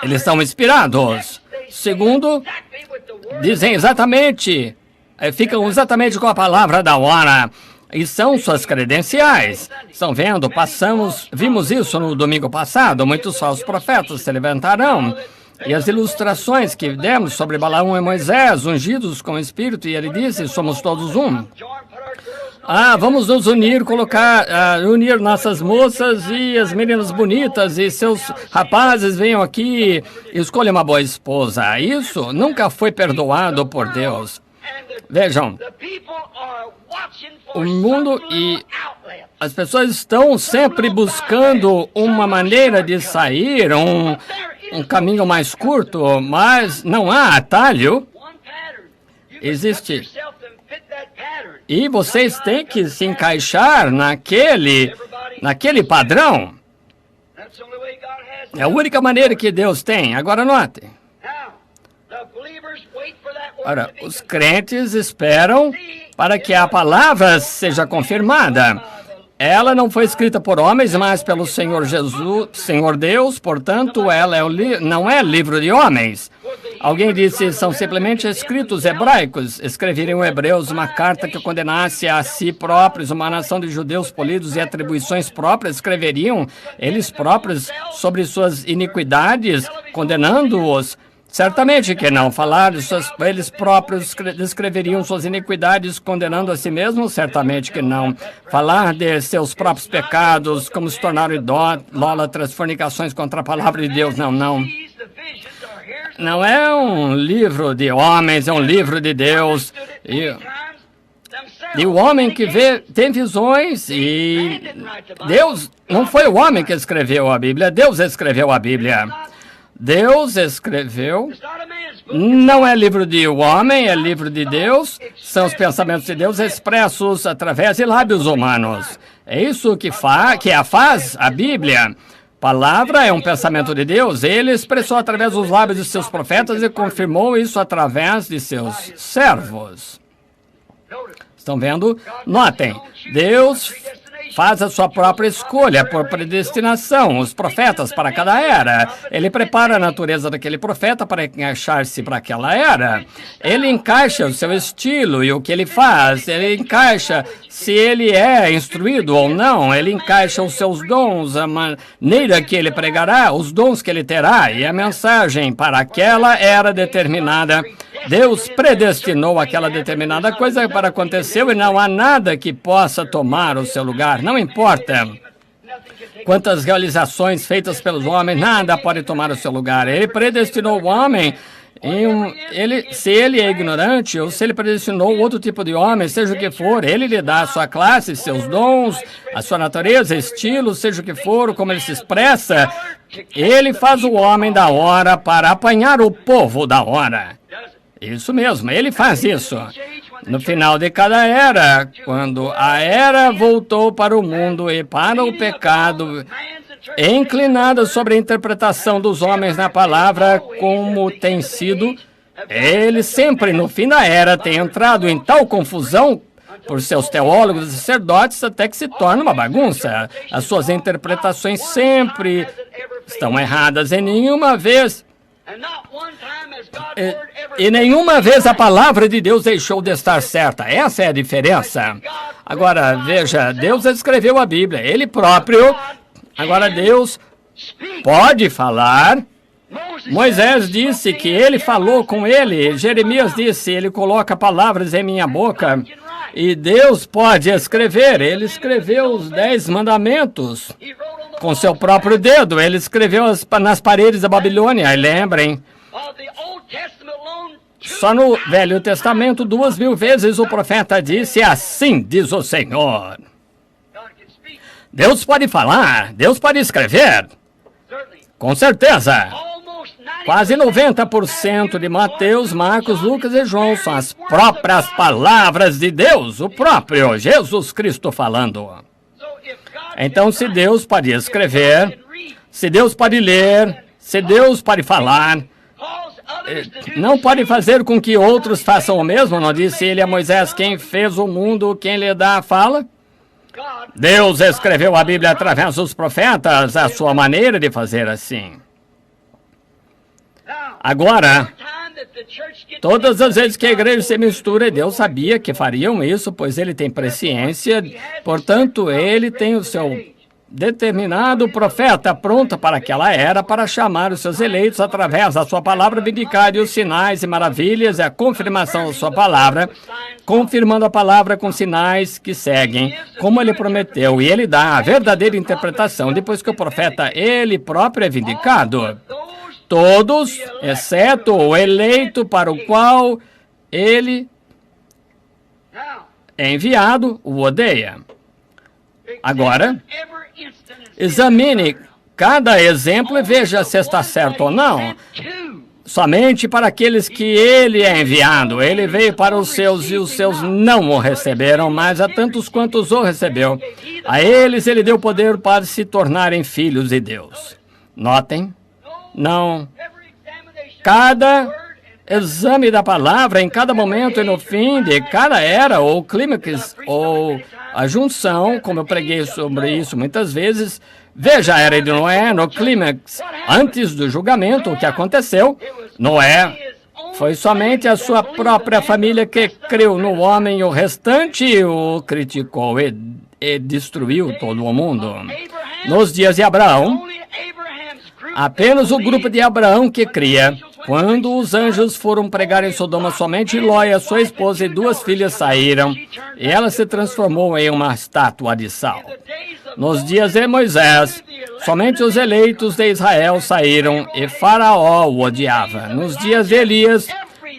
eles são inspirados. Segundo, dizem exatamente, ficam exatamente com a palavra da hora, e são suas credenciais. Estão vendo? Vimos isso no domingo passado, muitos falsos profetas se levantarão. E as ilustrações que demos sobre Balaão e Moisés, ungidos com o Espírito, e ele disse, somos todos um. Vamos nos unir, unir nossas moças e as meninas bonitas e seus rapazes venham aqui e escolham uma boa esposa. Isso nunca foi perdoado por Deus. Vejam, o mundo e as pessoas estão sempre buscando uma maneira de sair, um caminho mais curto, mas não há atalho. Existe. E vocês têm que se encaixar naquele padrão. É a única maneira que Deus tem. Agora notem. Ora, os crentes esperam para que a palavra seja confirmada. Ela não foi escrita por homens, mas pelo Senhor Jesus, Senhor Deus, portanto, ela não é livro de homens. Alguém disse, são simplesmente escritos hebraicos. Escreveriam hebreus uma carta que condenasse a si próprios uma nação de judeus polidos e atribuições próprias? Escreveriam eles próprios sobre suas iniquidades, condenando-os? Certamente que não. Falar de eles próprios descreveriam suas iniquidades, condenando a si mesmos? Certamente que não. Falar de seus próprios pecados, como se tornaram idólatras, fornicações contra a palavra de Deus? Não, não. Não é um livro de homens, é um livro de Deus. E o homem que tem visões, e Deus, não foi o homem que escreveu a Bíblia, Deus escreveu a Bíblia. Deus escreveu, não é livro de homem, é livro de Deus, são os pensamentos de Deus expressos através de lábios humanos. É isso que faz a Bíblia. Palavra é um pensamento de Deus, ele expressou através dos lábios de seus profetas e confirmou isso através de seus servos. Estão vendo? Notem, Deus faz a sua própria escolha por predestinação, os profetas para cada era. Ele prepara a natureza daquele profeta para encaixar-se para aquela era. Ele encaixa o seu estilo e o que ele faz. Ele encaixa se ele é instruído ou não. Ele encaixa os seus dons, a maneira que ele pregará, os dons que ele terá e a mensagem para aquela era determinada. Deus predestinou aquela determinada coisa para acontecer e não há nada que possa tomar o seu lugar. Não importa quantas realizações feitas pelos homens, nada pode tomar o seu lugar. Ele predestinou o homem, se ele é ignorante ou se ele predestinou outro tipo de homem, seja o que for, ele lhe dá a sua classe, seus dons, a sua natureza, estilo, seja o que for, como ele se expressa. Ele faz o homem da hora para apanhar o povo da hora. Isso mesmo, ele faz isso. No final de cada era, quando a era voltou para o mundo e para o pecado, inclinada sobre a interpretação dos homens na palavra, como tem sido, ele sempre, no fim da era, tem entrado em tal confusão por seus teólogos e sacerdotes, até que se torna uma bagunça. As suas interpretações sempre estão erradas e nenhuma vez a palavra de Deus deixou de estar certa. Essa é a diferença. Agora, veja, Deus escreveu a Bíblia, ele próprio. Agora, Deus pode falar. Moisés disse que ele falou com ele. Jeremias disse, ele coloca palavras em minha boca. E Deus pode escrever. Ele escreveu os 10 mandamentos com seu próprio dedo. Ele escreveu nas paredes da Babilônia. E lembrem, só no Velho Testamento, 2000 vezes o profeta disse, assim diz o Senhor. Deus pode falar, Deus pode escrever. Com certeza. Quase 90% de Mateus, Marcos, Lucas e João são as próprias palavras de Deus, o próprio Jesus Cristo falando. Então, se Deus pode escrever, se Deus pode ler, se Deus pode falar, não pode fazer com que outros façam o mesmo? Não disse ele a Moisés, quem fez o mundo, quem lhe dá a fala? Deus escreveu a Bíblia através dos profetas, a sua maneira de fazer assim. Agora, todas as vezes que a igreja se mistura, Deus sabia que fariam isso, pois ele tem presciência, portanto, ele tem o seu determinado profeta pronto para aquela era, para chamar os seus eleitos através da sua palavra vindicar e os sinais e maravilhas e a confirmação da sua palavra, confirmando a palavra com sinais que seguem, como ele prometeu, e ele dá a verdadeira interpretação depois que o profeta, ele próprio, é vindicado. Todos, exceto o eleito para o qual ele é enviado, o odeia. Agora, examine cada exemplo e veja se está certo ou não. Somente para aqueles que ele é enviado. Ele veio para os seus e os seus não o receberam, mas a tantos quantos o recebeu. A eles ele deu poder para se tornarem filhos de Deus. Notem, não. Cada exame da palavra em cada momento e no fim de cada era, ou clímax, ou a junção, como eu preguei sobre isso muitas vezes. Veja a era de Noé no clímax, antes do julgamento, o que aconteceu. Noé Foi somente a sua própria família que creu no homem, o restante o criticou e destruiu todo o mundo. Nos dias de Abraão, apenas o grupo de Abraão que cria. Quando os anjos foram pregar em Sodoma, somente Ló e a sua esposa e 2 filhas saíram, e ela se transformou em uma estátua de sal. Nos dias de Moisés, somente os eleitos de Israel saíram, e Faraó o odiava. Nos dias de Elias,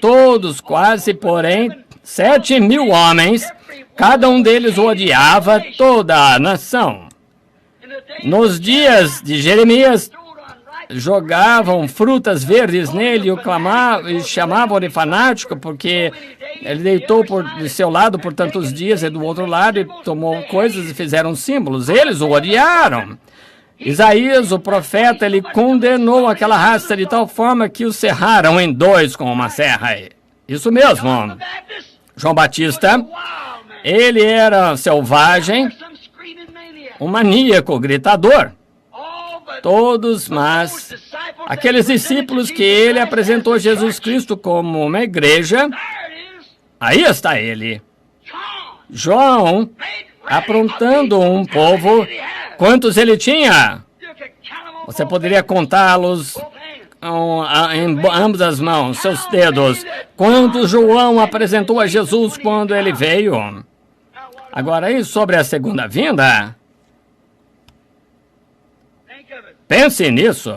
todos quase, porém, 7.000 homens, cada um deles o odiava, toda a nação. Nos dias de Jeremias, jogavam frutas verdes nele e chamavam de fanático, porque ele deitou de seu lado por tantos dias e do outro lado e tomou coisas e fizeram símbolos. Eles o odiaram. Isaías, o profeta, ele condenou aquela raça de tal forma que o serraram em 2 com uma serra. Isso mesmo. João Batista, ele era selvagem, um maníaco, gritador. Todos, mas aqueles discípulos que ele apresentou Jesus Cristo como uma igreja, aí está ele. João, aprontando um povo, quantos ele tinha? Você poderia contá-los em ambas as mãos, seus dedos. Quantos João apresentou a Jesus quando ele veio? Agora, e sobre a segunda vinda? Pense nisso.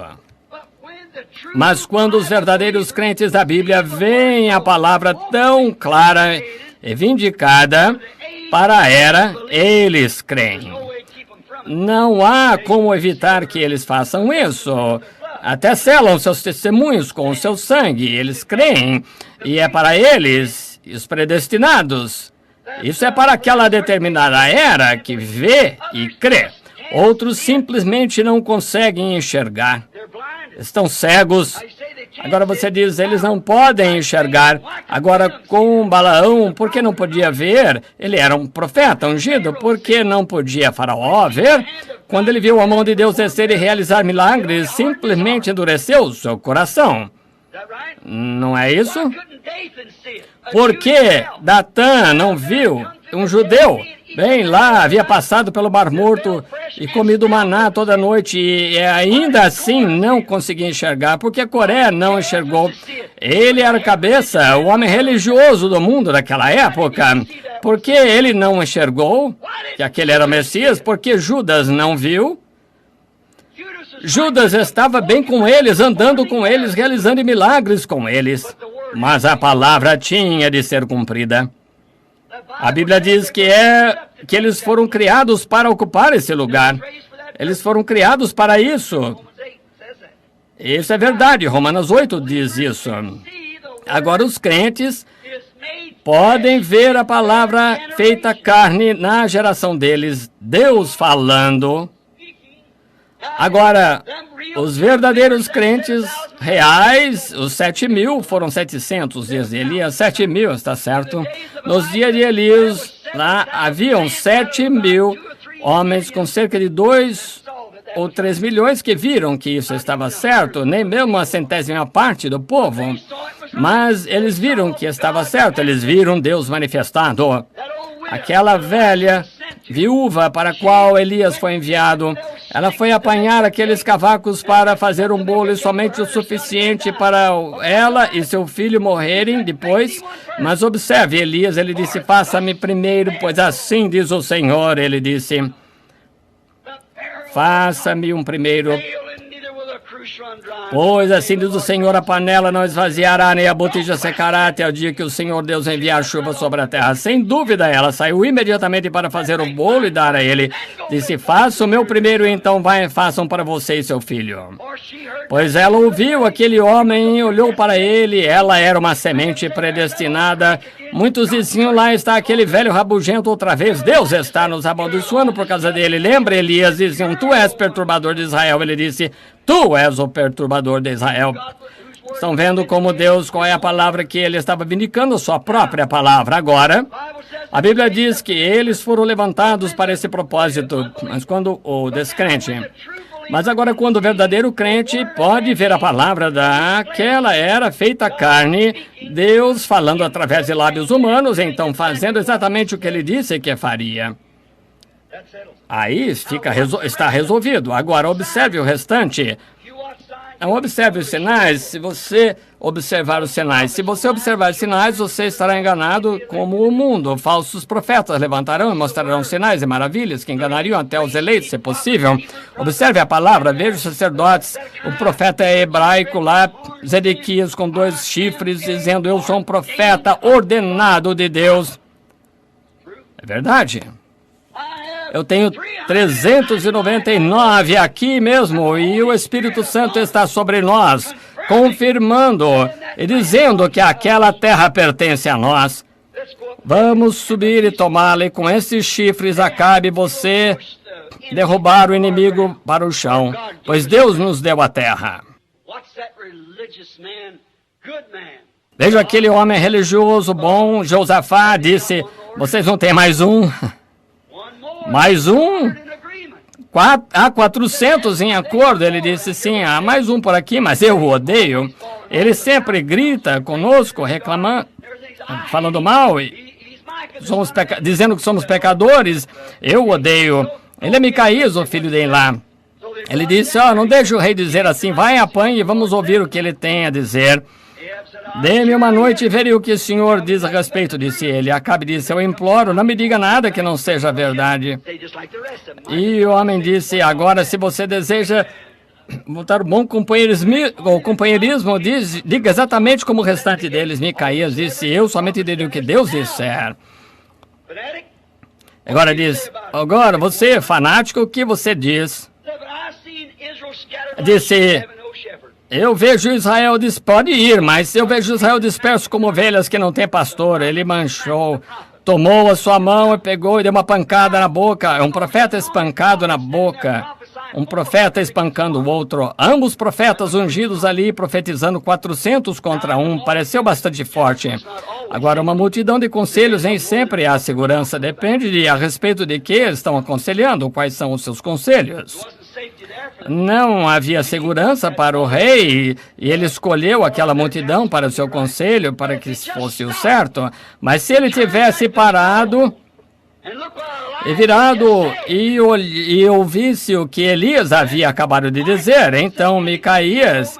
Mas quando os verdadeiros crentes da Bíblia veem a palavra tão clara e vindicada para a era, eles creem. Não há como evitar que eles façam isso. Até selam seus testemunhos com o seu sangue. Eles creem. E é para eles, os predestinados. Isso é para aquela determinada era que vê e crê. Outros simplesmente não conseguem enxergar. Estão cegos. Agora você diz, eles não podem enxergar. Agora com Balaão, por que não podia ver? Ele era um profeta ungido. Por que não podia Faraó ver? Quando ele viu a mão de Deus descer e realizar milagres, simplesmente endureceu o seu coração. Não é isso? Por que Datã não viu um judeu? Bem, lá havia passado pelo Mar Morto e comido maná toda noite e ainda assim não conseguia enxergar, porque Coré não enxergou. Ele era a cabeça, o homem religioso do mundo daquela época. Por que ele não enxergou que aquele era o Messias? Porque Judas não viu. Judas estava bem com eles, andando com eles, realizando milagres com eles. Mas a palavra tinha de ser cumprida. A Bíblia diz que eles foram criados para ocupar esse lugar. Eles foram criados para isso. Isso é verdade. Romanos 8 diz isso. Agora os crentes podem ver a palavra feita carne na geração deles, Deus falando. Agora, os verdadeiros crentes reais, os 7.000, foram 700 dias de Elias, 7.000, está certo? Nos dias de Elias, lá haviam 7.000 homens com cerca de 2 ou 3 milhões que viram que isso estava certo, nem mesmo a 100ª parte do povo, mas eles viram que estava certo, eles viram Deus manifestado. Aquela velha viúva para a qual Elias foi enviado, ela foi apanhar aqueles cavacos para fazer um bolo e somente o suficiente para ela e seu filho morrerem depois. Mas observe, Elias, ele disse, faça-me primeiro, pois assim diz o Senhor. Ele disse, faça-me um primeiro, pois assim diz o Senhor, a panela não esvaziará, nem a botija secará até o dia que o Senhor Deus enviar chuva sobre a terra. Sem dúvida, ela saiu imediatamente para fazer o bolo e dar a ele. Disse, faça o meu primeiro, então façam para você e seu filho. Pois ela ouviu aquele homem e olhou para ele, ela era uma semente predestinada. Muitos diziam, lá está aquele velho rabugento outra vez, Deus está nos amaldiçoando por causa dele. Lembra, Elias, diziam, tu és perturbador de Israel. Ele disse, tu és o perturbador de Israel. Estão vendo como Deus, qual é a palavra que ele estava vindicando? A sua própria palavra. Agora, a Bíblia diz que eles foram levantados para esse propósito. Mas quando o descrente Mas agora, quando o verdadeiro crente pode ver a palavra daquela era feita carne, Deus falando através de lábios humanos, então fazendo exatamente o que ele disse que faria. Aí está resolvido. Agora, observe o restante. Não observe os sinais. Se você observar os sinais, os sinais, você estará enganado como o mundo. Falsos profetas levantarão e mostrarão sinais e maravilhas que enganariam até os eleitos, se possível. Observe a palavra, veja os sacerdotes. O profeta hebraico lá, Zedequias, com 2 chifres, dizendo: eu sou um profeta ordenado de Deus. É verdade. Eu tenho 399 aqui mesmo, e o Espírito Santo está sobre nós, confirmando e dizendo que aquela terra pertence a nós. Vamos subir e tomá-la, e com esses chifres acabe você derrubar o inimigo para o chão, pois Deus nos deu a terra. Veja aquele homem religioso bom, Josafá, disse: vocês não têm mais um? Mais um? Há 400 em acordo. Ele disse: sim, há mais um por aqui, mas eu o odeio. Ele sempre grita conosco, reclamando, falando mal, dizendo que somos pecadores. Eu o odeio. Ele é Micaías, o filho de Elá. Ele disse: não deixe o rei dizer assim, vai, apanhe e vamos ouvir o que ele tem a dizer. Dê-me uma noite e verei o que o Senhor diz a respeito, disse ele. Acabe disse: eu imploro, não me diga nada que não seja verdade. E o homem disse: agora, se você deseja voltar o bom companheirismo, diga exatamente como o restante deles. Micaías disse: eu somente direi o que Deus disser. Agora diz: agora, você, fanático, o que você diz? Disse: eu vejo Israel pode ir, mas eu vejo Israel disperso como ovelhas que não tem pastor. Ele manchou, tomou a sua mão e pegou e deu uma pancada na boca. É um profeta espancado na boca. Um profeta espancando o outro. Ambos profetas ungidos ali, profetizando 400 contra 1. Pareceu bastante forte. Agora, uma multidão de conselhos nem sempre há segurança. Depende de a respeito de que estão aconselhando. Quais são os seus conselhos? Não havia segurança para o rei, e ele escolheu aquela multidão para o seu conselho, para que fosse o certo. Mas se ele tivesse parado e virado e ouvisse o que Elias havia acabado de dizer, então Micaías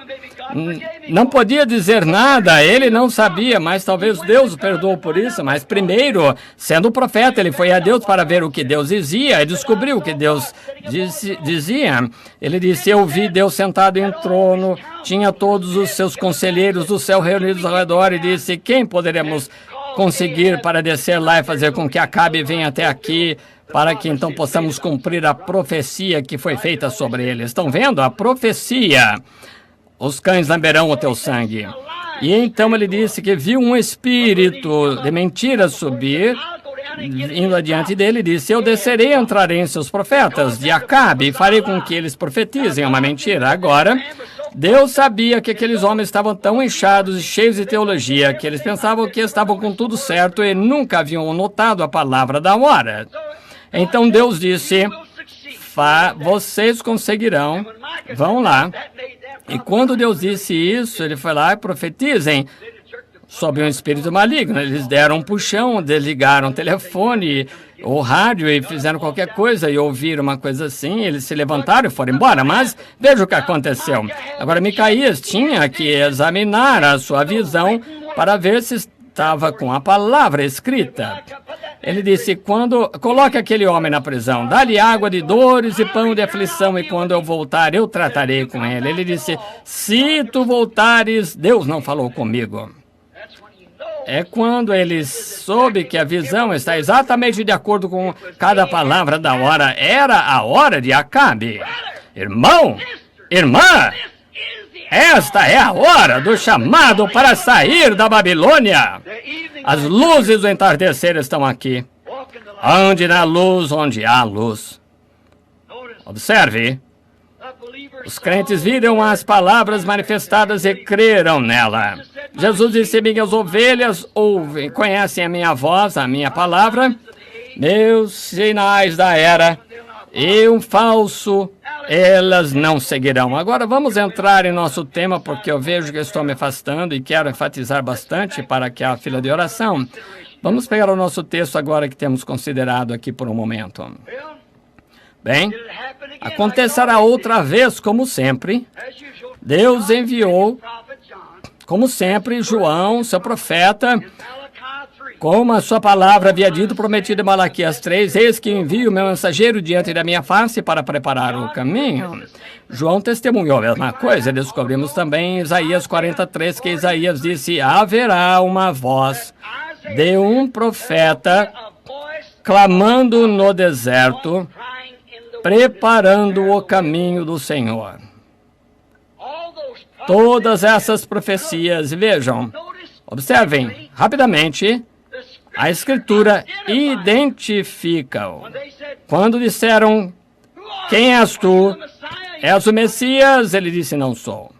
não podia dizer nada, ele não sabia, mas talvez Deus o perdoou por isso. Mas primeiro, sendo profeta, ele foi a Deus para ver o que Deus dizia e descobriu o que Deus dizia. Ele disse: eu vi Deus sentado em trono, tinha todos os seus conselheiros do céu reunidos ao redor, e disse: quem poderemos conseguir para descer lá e fazer com que Acabe venha até aqui, para que então possamos cumprir a profecia que foi feita sobre ele. Estão vendo? A profecia. Os cães lamberão o teu sangue. E então ele disse que viu um espírito de mentira subir, indo adiante dele, disse: eu descerei e entrarei em seus profetas de Acabe e farei com que eles profetizem uma mentira. Agora, Deus sabia que aqueles homens estavam tão inchados e cheios de teologia que eles pensavam que estavam com tudo certo e nunca haviam notado a palavra da hora. Então Deus disse: vocês conseguirão, vão lá. E quando Deus disse isso, ele foi lá e profetizem sobre um espírito maligno. Eles deram um puxão, desligaram o telefone, o rádio e fizeram qualquer coisa e ouviram uma coisa assim. Eles se levantaram e foram embora. Mas veja o que aconteceu. Agora, Micaías tinha que examinar a sua visão para ver se estava com a palavra escrita. Ele disse: coloque aquele homem na prisão, dá-lhe água de dores e pão de aflição, e quando eu voltar, eu tratarei com ele. Ele disse: se tu voltares, Deus não falou comigo. É quando ele soube que a visão está exatamente de acordo com cada palavra da hora. Era a hora de Acabe. Irmão, irmã, esta é a hora do chamado para sair da Babilônia. As luzes do entardecer estão aqui. Ande na luz onde há luz. Observe. Os crentes viram as palavras manifestadas e creram nela. Jesus disse: minhas ovelhas ouvem, conhecem a minha voz, a minha palavra, meus sinais da era, e um falso elas não seguirão. Agora vamos entrar em nosso tema, porque eu vejo que estou me afastando e quero enfatizar bastante para que a fila de oração. Vamos pegar o nosso texto agora que temos considerado aqui por um momento. Bem, acontecerá outra vez, como sempre. Deus enviou, como sempre, João, seu profeta, como a sua palavra havia dito, prometido em Malaquias 3, eis que envio o meu mensageiro diante da minha face para preparar o caminho. João testemunhou a mesma coisa. Descobrimos também em Isaías 43 que Isaías disse, haverá uma voz de um profeta clamando no deserto, preparando o caminho do Senhor. Todas essas profecias, vejam, observem rapidamente, a Escritura identifica. Quando disseram, quem és tu? És o Messias? Ele disse, não sou.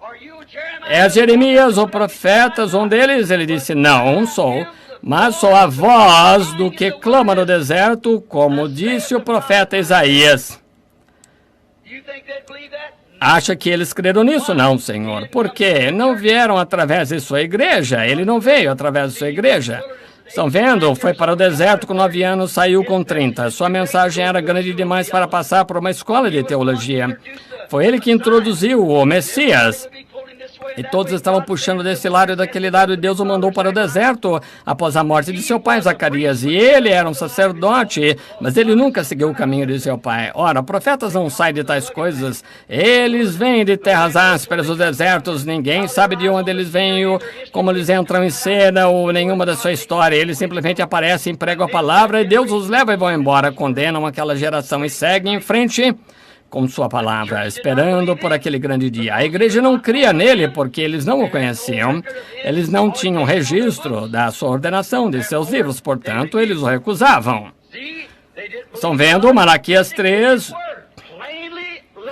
És Jeremias, o profeta? Um deles? Ele disse, não sou. Mas sou a voz do que clama no deserto, como disse o profeta Isaías. Acha que eles creram nisso? Não, Senhor. Por quê? Não vieram através de sua igreja. Ele não veio através de sua igreja. Estão vendo? Foi para o deserto com 9 anos, saiu com 30. Sua mensagem era grande demais para passar por uma escola de teologia. Foi ele que introduziu o Messias. E todos estavam puxando desse lado e daquele lado, e Deus o mandou para o deserto após a morte de seu pai, Zacarias. E ele era um sacerdote, mas ele nunca seguiu o caminho de seu pai. Ora, profetas não saem de tais coisas. Eles vêm de terras ásperas, os desertos. Ninguém sabe de onde eles vêm, como eles entram em cena, ou nenhuma da sua história. Eles simplesmente aparecem, pregam a palavra, e Deus os leva e vão embora. Condenam aquela geração e seguem em frente com sua palavra, esperando por aquele grande dia. A igreja não cria nele porque eles não o conheciam. Eles não tinham registro da sua ordenação, de seus livros, portanto, eles o recusavam. Estão vendo Malaquias 3,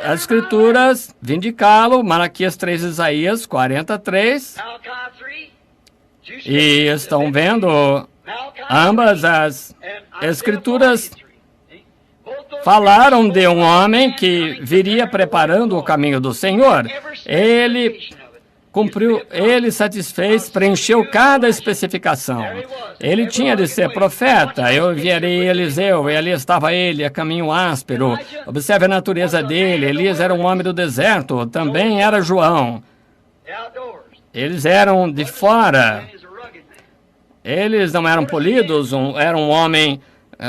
as Escrituras vindicá-lo, Malaquias 3, Isaías 43. E estão vendo ambas as Escrituras falaram de um homem que viria preparando o caminho do Senhor. Ele cumpriu, ele satisfez, preencheu cada especificação. Ele tinha de ser profeta. Eu enviarei Eliseu, e ali estava ele, a caminho áspero. Observe a natureza dele. Elias era um homem do deserto, também era João. Eles eram de fora. Eles não eram polidos, era um homem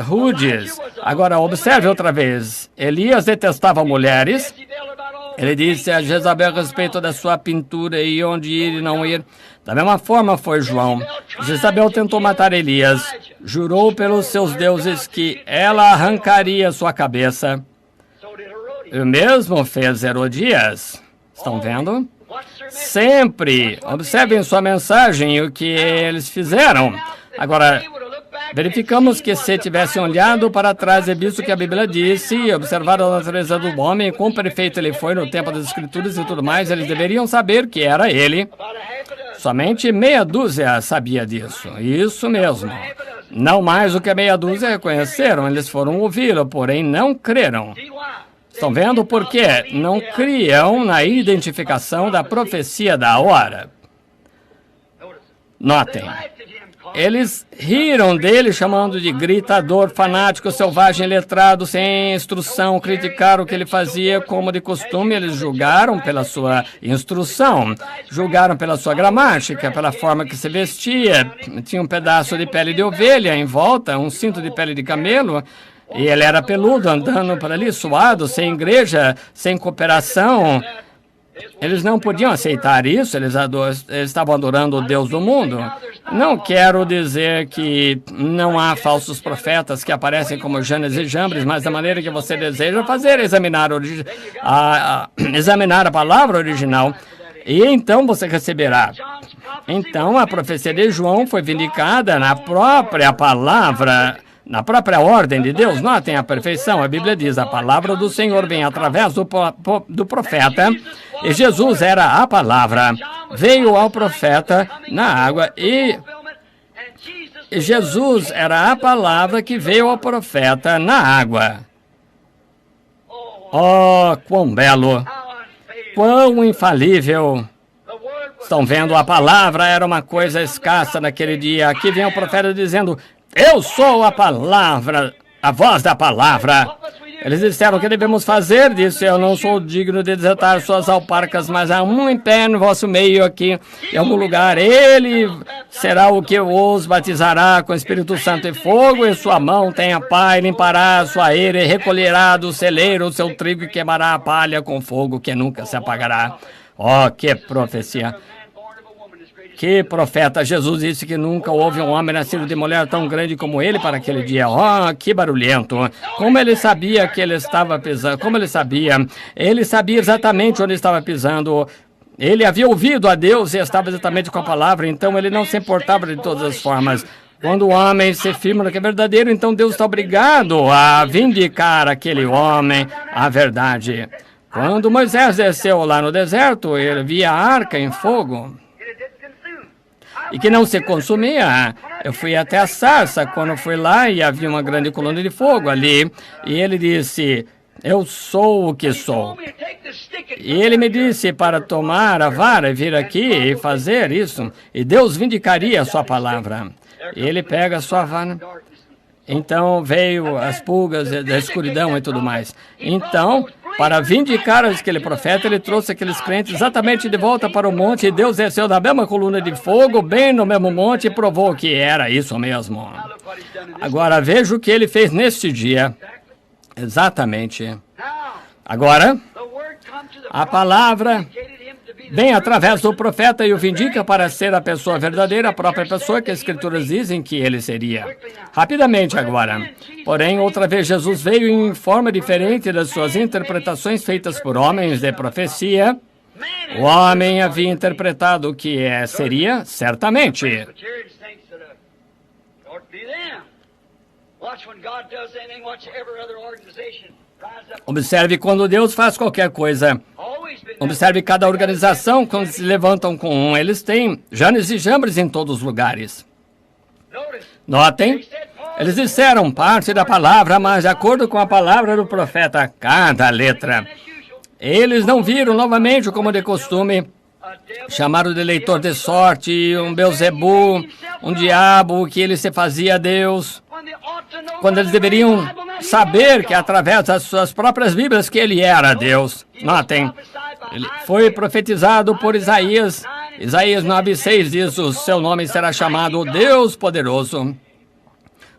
rudes. Agora, observe outra vez. Elias detestava mulheres. Ele disse a Jezabel a respeito da sua pintura e onde ir e não ir. Da mesma forma foi João. Jezabel tentou matar Elias. Jurou pelos seus deuses que ela arrancaria sua cabeça. E o mesmo fez Herodias. Estão vendo? Sempre. Observem sua mensagem e o que eles fizeram. Agora, verificamos que se tivessem olhado para trás e visto que a Bíblia disse, e observado a natureza do homem, quão perfeito ele foi no tempo das Escrituras e tudo mais, eles deveriam saber que era ele. Somente meia dúzia sabia disso. Isso mesmo. Não mais do que meia dúzia reconheceram, eles foram ouvi-lo, porém não creram. Estão vendo por quê? Não criam na identificação da profecia da hora. Notem. Eles riram dele, chamando de gritador, fanático, selvagem, letrado, sem instrução. Criticaram o que ele fazia como de costume. Eles julgaram pela sua instrução, julgaram pela sua gramática, pela forma que se vestia. Tinha um pedaço de pele de ovelha em volta, um cinto de pele de camelo. E ele era peludo, andando por ali, suado, sem igreja, sem cooperação. Eles não podiam aceitar isso, eles estavam adorando o Deus do mundo. Não quero dizer que não há falsos profetas que aparecem como Janes e Jambres, mas da maneira que você deseja fazer, examinar a palavra original, e então você receberá. Então a profecia de João foi vindicada na própria palavra, na própria ordem de Deus. Notem a perfeição. A Bíblia diz, a palavra do Senhor vem através do profeta, e Jesus era a palavra. Veio ao profeta na água, e Jesus era a palavra que veio ao profeta na água. Oh, quão belo, quão infalível. Estão vendo, a palavra era uma coisa escassa naquele dia. Aqui vem o profeta dizendo, eu sou a palavra, a voz da palavra. Eles disseram, o que devemos fazer? Disse, eu não sou digno de desatar suas alparcas, mas há um em pé no vosso meio aqui, em algum lugar. Ele será o que os batizará com Espírito Santo e fogo, e sua mão tem a pá, e limpará a sua eira, e recolherá do celeiro o seu trigo, e queimará a palha com fogo, que nunca se apagará. Oh, que profecia! Que profeta! Jesus disse que nunca houve um homem nascido de mulher tão grande como ele para aquele dia. Oh, que barulhento! Como ele sabia que ele estava pisando? Como ele sabia? Ele sabia exatamente onde estava pisando. Ele havia ouvido a Deus e estava exatamente com a palavra, então ele não se importava de todas as formas. Quando o homem se firma no que é verdadeiro, então Deus está obrigado a vindicar aquele homem a verdade. Quando Moisés desceu lá no deserto, ele via a arca em fogo e que não se consumia. Eu fui até a sarça quando fui lá e havia uma grande coluna de fogo ali. E ele disse, eu sou o que sou. E ele me disse para tomar a vara e vir aqui e fazer isso. E Deus vindicaria a sua palavra. E ele pega a sua vara. Então veio as pulgas da escuridão e tudo mais. Então, para vindicar aquele profeta, ele trouxe aqueles crentes exatamente de volta para o monte, e Deus desceu da mesma coluna de fogo, bem no mesmo monte, e provou que era isso mesmo. Agora, veja o que ele fez neste dia. Exatamente. Agora, a palavra vem através do profeta e o vindica para ser a pessoa verdadeira, a própria pessoa que as escrituras dizem que ele seria. Rapidamente agora. Porém, outra vez Jesus veio em forma diferente das suas interpretações feitas por homens de profecia. O homem havia interpretado o que seria, certamente. Observe quando Deus faz qualquer coisa. Observe cada organização, quando se levantam com um, eles têm Janes e Jambres em todos os lugares. Notem, eles disseram parte da palavra, mas de acordo com a palavra do profeta, cada letra. Eles não viram novamente, como de costume, chamaram de leitor de sorte, um Beuzebu, um diabo, que ele se fazia Deus, quando eles deveriam saber que através das suas próprias Bíblias que ele era Deus. Notem, ele foi profetizado por Isaías. Isaías 9:6 diz, o seu nome será chamado Deus Poderoso,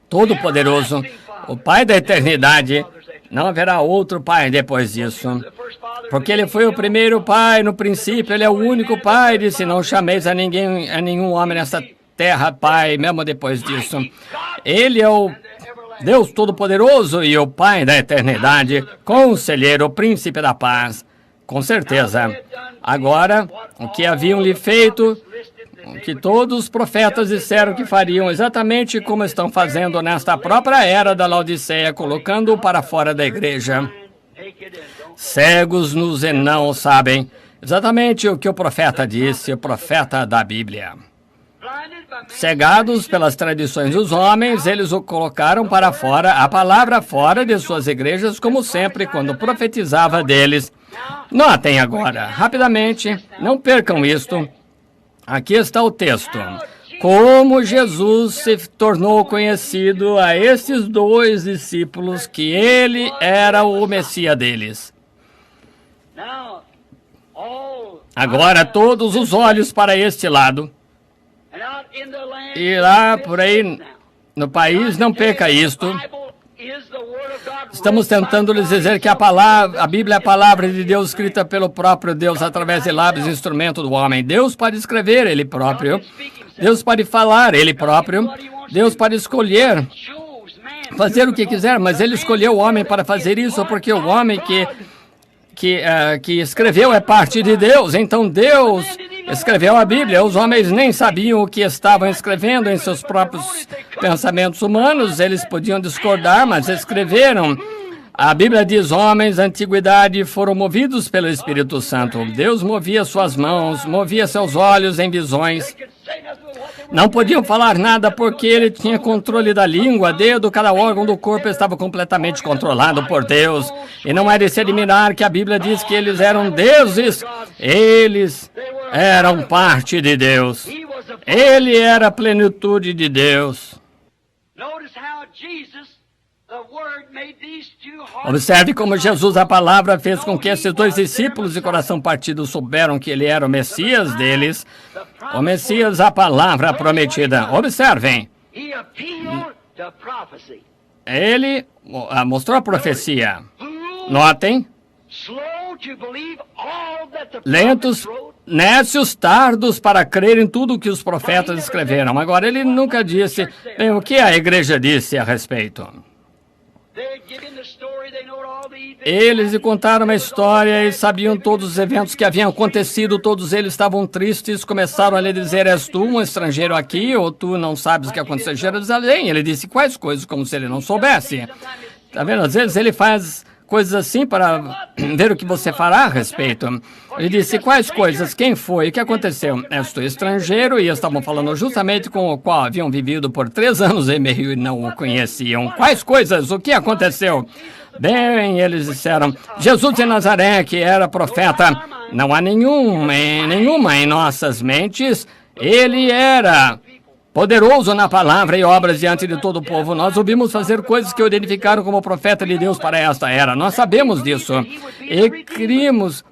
Todo-Poderoso, o Pai da eternidade. Não haverá outro Pai depois disso. Porque ele foi o primeiro Pai, no princípio, ele é o único Pai. Disse, não chameis a nenhum homem nessa terra Pai, mesmo depois disso. Ele é o Deus Todo-Poderoso e o Pai da eternidade, Conselheiro, Príncipe da Paz. Com certeza. Agora, o que haviam lhe feito, o que todos os profetas disseram que fariam, exatamente como estão fazendo nesta própria era da Laodiceia, colocando-o para fora da igreja. Cegos nos e não sabem. Exatamente o que o profeta disse, o profeta da Bíblia. Cegados pelas tradições dos homens, eles o colocaram para fora, a palavra fora de suas igrejas, como sempre, quando profetizava deles. Notem agora, rapidamente, não percam isto. Aqui está o texto. Como Jesus se tornou conhecido a esses dois discípulos que ele era o Messias deles. Agora todos os olhos para este lado. E lá por aí no país não perca isto. Estamos tentando lhes dizer que a Bíblia é a palavra de Deus escrita pelo próprio Deus através de lábios, instrumento do homem. Deus pode escrever ele próprio. Deus pode falar ele próprio. Deus pode escolher fazer o que quiser, mas ele escolheu o homem para fazer isso porque o homem que escreveu é parte de Deus. Então Deus escreveu a Bíblia. Os homens nem sabiam o que estavam escrevendo em seus próprios pensamentos humanos. Eles podiam discordar, mas escreveram. A Bíblia diz, homens da antiguidade foram movidos pelo Espírito Santo. Deus movia suas mãos, movia seus olhos em visões. Não podiam falar nada porque ele tinha controle da língua, dedo, cada órgão do corpo estava completamente controlado por Deus. E não é de se admirar que a Bíblia diz que eles eram deuses. Eles eram parte de Deus. Ele era a plenitude de Deus. Observe como Jesus, a palavra, fez com que esses dois discípulos de coração partido souberam que ele era o Messias deles. O Messias, a palavra prometida. Observem. Ele mostrou a profecia. Notem. Lentos, nécios, tardos para crer em tudo que os profetas escreveram. Agora, ele nunca disse, bem, o que a igreja disse a respeito. Eles lhe contaram uma história e sabiam todos os eventos que haviam acontecido. Todos eles estavam tristes, começaram a lhe dizer, és tu um estrangeiro aqui, ou tu não sabes o que aconteceu em Jerusalém? Ele disse quais coisas, como se ele não soubesse. Tá vendo? Às vezes ele faz coisas assim para ver o que você fará a respeito. Ele disse, quais coisas? Quem foi? O que aconteceu? Estou estrangeiro e estavam falando justamente com o qual haviam vivido por 3 anos e meio e não o conheciam. Quais coisas? O que aconteceu? Bem, eles disseram, Jesus de Nazaré, que era profeta. Não há nenhuma em nossas mentes. Ele era poderoso na palavra e obras diante de todo o povo. Nós ouvimos fazer coisas que o identificaram como profeta de Deus para esta era. Nós sabemos disso. E críamos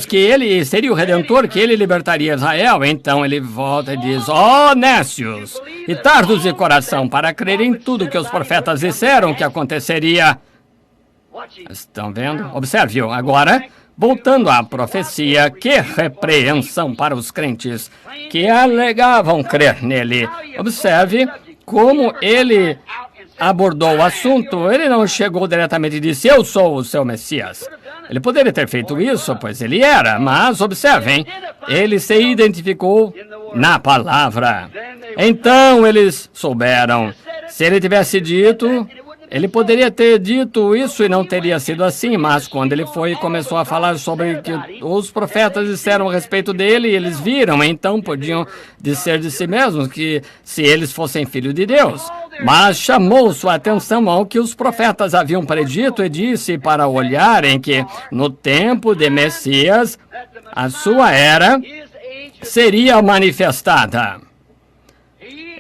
que ele seria o Redentor, que ele libertaria Israel. Então ele volta e diz, ó nécios e tardos de coração, para crer em tudo que os profetas disseram que aconteceria. Estão vendo? Observe-o. Agora, voltando à profecia, que repreensão para os crentes que alegavam crer nele. Observe como ele abordou o assunto. Ele não chegou diretamente e disse, eu sou o seu Messias. Ele poderia ter feito isso, pois ele era, mas observem, ele se identificou na palavra. Então eles souberam. Se ele tivesse dito, ele poderia ter dito isso e não teria sido assim, mas quando ele foi e começou a falar sobre o que os profetas disseram a respeito dele, eles viram, então podiam dizer de si mesmos que se eles fossem filhos de Deus. Mas chamou sua atenção ao que os profetas haviam predito e disse para olharem que no tempo de Messias, a sua era seria manifestada.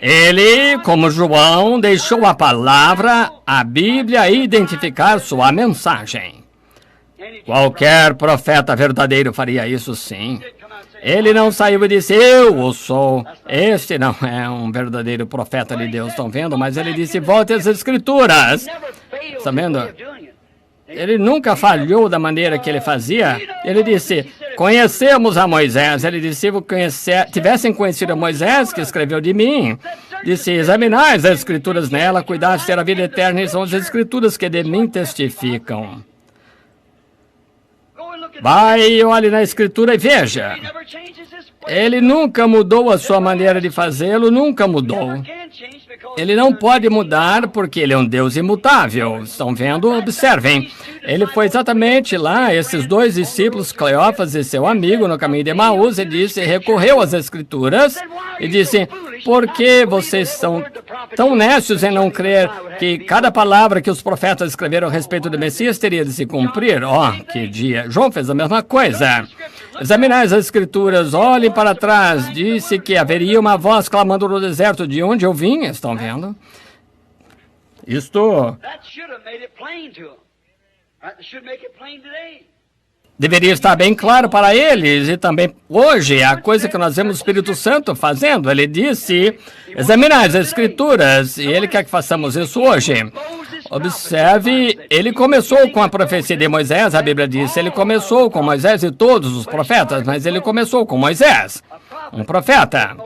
Ele, como João, deixou a palavra, a Bíblia, identificar sua mensagem. Qualquer profeta verdadeiro faria isso, sim. Ele não saiu e disse, eu o sou. Este não é um verdadeiro profeta de Deus, estão vendo? Mas ele disse, volte às Escrituras. Estão vendo? Ele nunca falhou da maneira que ele fazia. Ele disse, conhecemos a Moisés. Ele disse, se tivessem conhecido a Moisés, que escreveu de mim, disse, examinais as Escrituras nela, cuidar de ter a vida eterna, e são as Escrituras que de mim testificam. Vai e olhe na Escritura e veja. Ele nunca mudou a sua maneira de fazê-lo, nunca mudou. Ele não pode mudar porque ele é um Deus imutável. Estão vendo? Observem. Ele foi exatamente lá, esses dois discípulos, Cleófas e seu amigo, no caminho de Emaús, e disse, recorreu às Escrituras e disse, por que vocês são tão nécios em não crer que cada palavra que os profetas escreveram a respeito do Messias teria de se cumprir? Que dia! João fez a mesma coisa. Examinai as Escrituras, olhem para trás. Disse que haveria uma voz clamando no deserto, de onde eu vim. Estão vendo? Isto deveria estar bem claro para eles. E também hoje, a coisa que nós vemos o Espírito Santo fazendo. Ele disse, examinai as Escrituras. E ele quer que façamos isso hoje. Observe, ele começou com a profecia de Moisés, a Bíblia diz, ele começou com Moisés e todos os profetas, mas ele começou com Moisés, um profeta.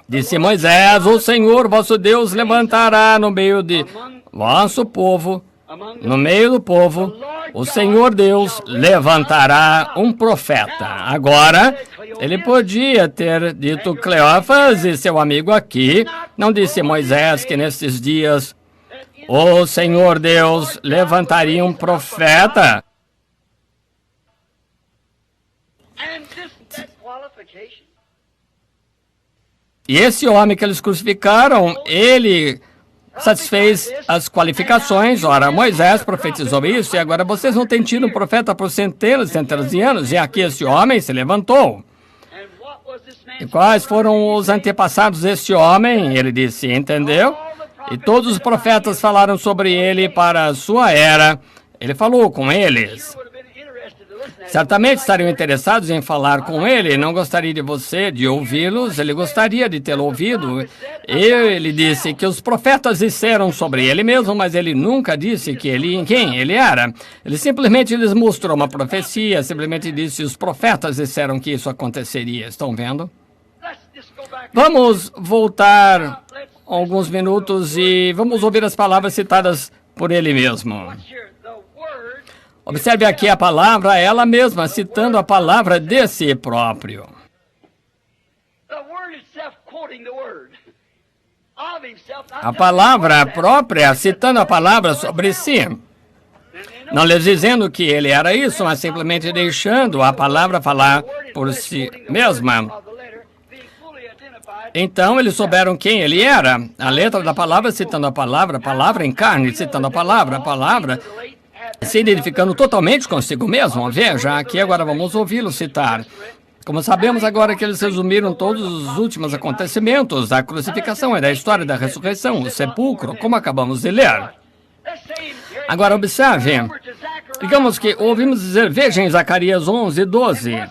Disse Moisés, o Senhor vosso Deus levantará no meio de vosso povo, no meio do povo, o Senhor Deus levantará um profeta. Agora, ele podia ter dito Cleófas e seu amigo aqui, não disse Moisés que nesses dias o Senhor Deus levantaria um profeta. E esse homem que eles crucificaram, ele satisfez as qualificações. Ora, Moisés profetizou isso, e agora vocês não têm tido um profeta por centenas e centenas de anos, e aqui esse homem se levantou. E quais foram os antepassados deste homem? Ele disse, entendeu? E todos os profetas falaram sobre ele para a sua era. Ele falou com eles. Certamente estariam interessados em falar com ele. Não gostaria de você, de ouvi-los. Ele gostaria de tê-lo ouvido. Ele disse que os profetas disseram sobre ele mesmo, mas ele nunca disse quem ele era. Ele simplesmente lhes mostrou uma profecia, simplesmente disse os profetas disseram que isso aconteceria. Estão vendo? Vamos voltar alguns minutos e vamos ouvir as palavras citadas por ele mesmo. Observe aqui a palavra, ela mesma, citando a palavra de si próprio. A palavra própria, citando a palavra sobre si. Não lhes dizendo que ele era isso, mas simplesmente deixando a palavra falar por si mesma. Então, eles souberam quem ele era. A letra da palavra citando a palavra em carne, citando a palavra, se identificando totalmente consigo mesmo. Veja, aqui agora vamos ouvi-lo citar. Como sabemos agora que eles resumiram todos os últimos acontecimentos, da crucificação e da história da ressurreição, o sepulcro, como acabamos de ler. Agora, observe. Digamos que ouvimos dizer, veja em Zacarias 11:12.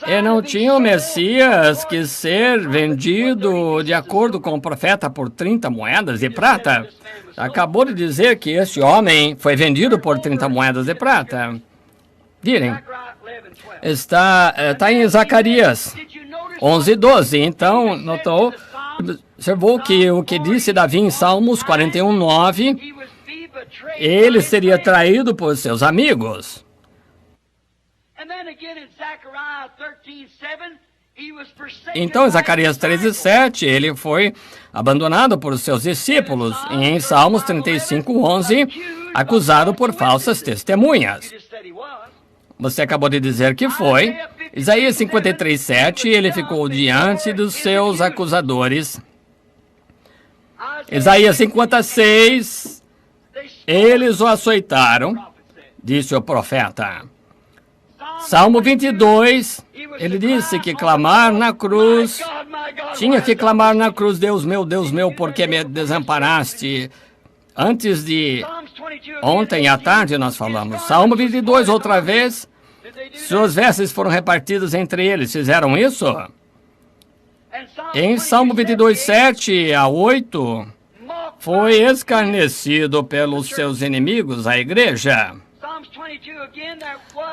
E não tinha o Messias que ser vendido de acordo com o profeta por 30 moedas de prata? Acabou de dizer que este homem foi vendido por 30 moedas de prata. Virem, está em Zacarias 11:12. Então, observou que o que disse Davi em Salmos 41:9, ele seria traído por seus amigos. Então, em Zacarias 13:7, ele foi abandonado por seus discípulos. E em Salmos 35:11, acusado por falsas testemunhas. Você acabou de dizer que foi. Isaías 53:7, ele ficou diante dos seus acusadores. Isaías 56, eles o açoitaram, disse o profeta. Salmo 22, ele disse que clamar na cruz, tinha que clamar na cruz, Deus meu, por que me desamparaste? Antes de ontem à tarde nós falamos. Salmo 22, outra vez, suas vestes foram repartidas entre eles, fizeram isso? Em Salmo 22:7 a 8, foi escarnecido pelos seus inimigos, a igreja.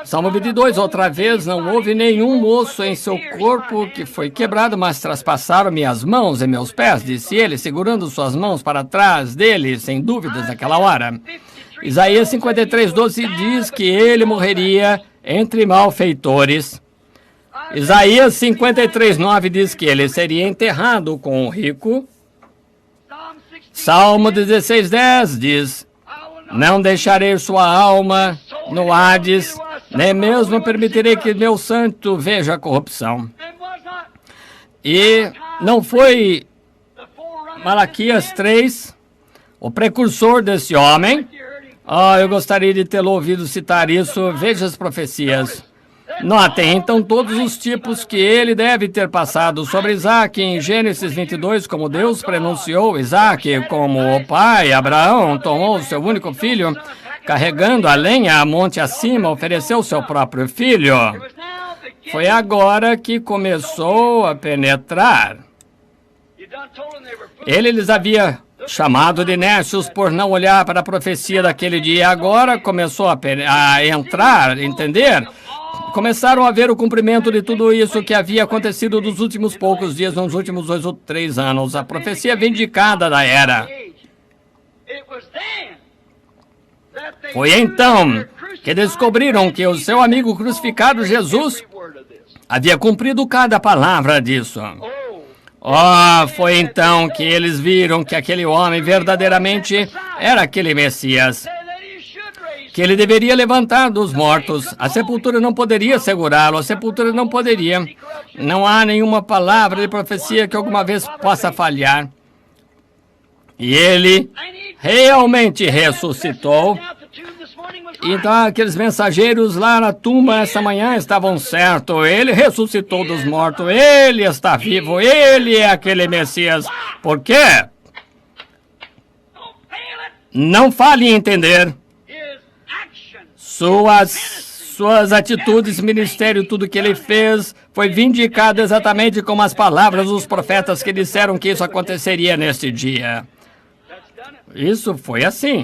Salmo 22, outra vez, não houve nenhum moço em seu corpo que foi quebrado, mas traspassaram-me as mãos e meus pés, disse ele, segurando suas mãos para trás dele, sem dúvidas, naquela hora. Isaías 53:12 diz que ele morreria entre malfeitores. Isaías 53:9 diz que ele seria enterrado com o rico. Salmo 16:10 diz, não deixarei sua alma no Hades, nem mesmo permitirei que meu santo veja a corrupção. E não foi Malaquias 3, o precursor desse homem? Eu gostaria de tê-lo ouvido citar isso. Veja as profecias. Notem, então, todos os tipos que ele deve ter passado sobre Isaac em Gênesis 22, como Deus pronunciou Isaac como o pai. Abraão tomou o seu único filho, carregando a lenha a monte acima, ofereceu o seu próprio filho. Foi agora que começou a penetrar. Ele lhes havia chamado de nécios por não olhar para a profecia daquele dia. Agora começou a entrar, entender? Começaram a ver o cumprimento de tudo isso que havia acontecido nos últimos poucos dias, nos últimos 2 ou 3 anos. A profecia vindicada da era. Foi então que descobriram que o seu amigo crucificado, Jesus, havia cumprido cada palavra disso. Foi então que eles viram que aquele homem verdadeiramente era aquele Messias. que ele deveria levantar dos mortos. A sepultura não poderia segurá-lo, a sepultura não poderia. Não há nenhuma palavra de profecia que alguma vez possa falhar. E ele realmente ressuscitou. Então aqueles mensageiros lá na tumba essa manhã estavam certos. Ele ressuscitou dos mortos, ele está vivo, ele é aquele Messias. Por quê? Não fale em entender. Suas atitudes, ministério, tudo que ele fez, foi vindicado exatamente como as palavras dos profetas que disseram que isso aconteceria neste dia. Isso foi assim.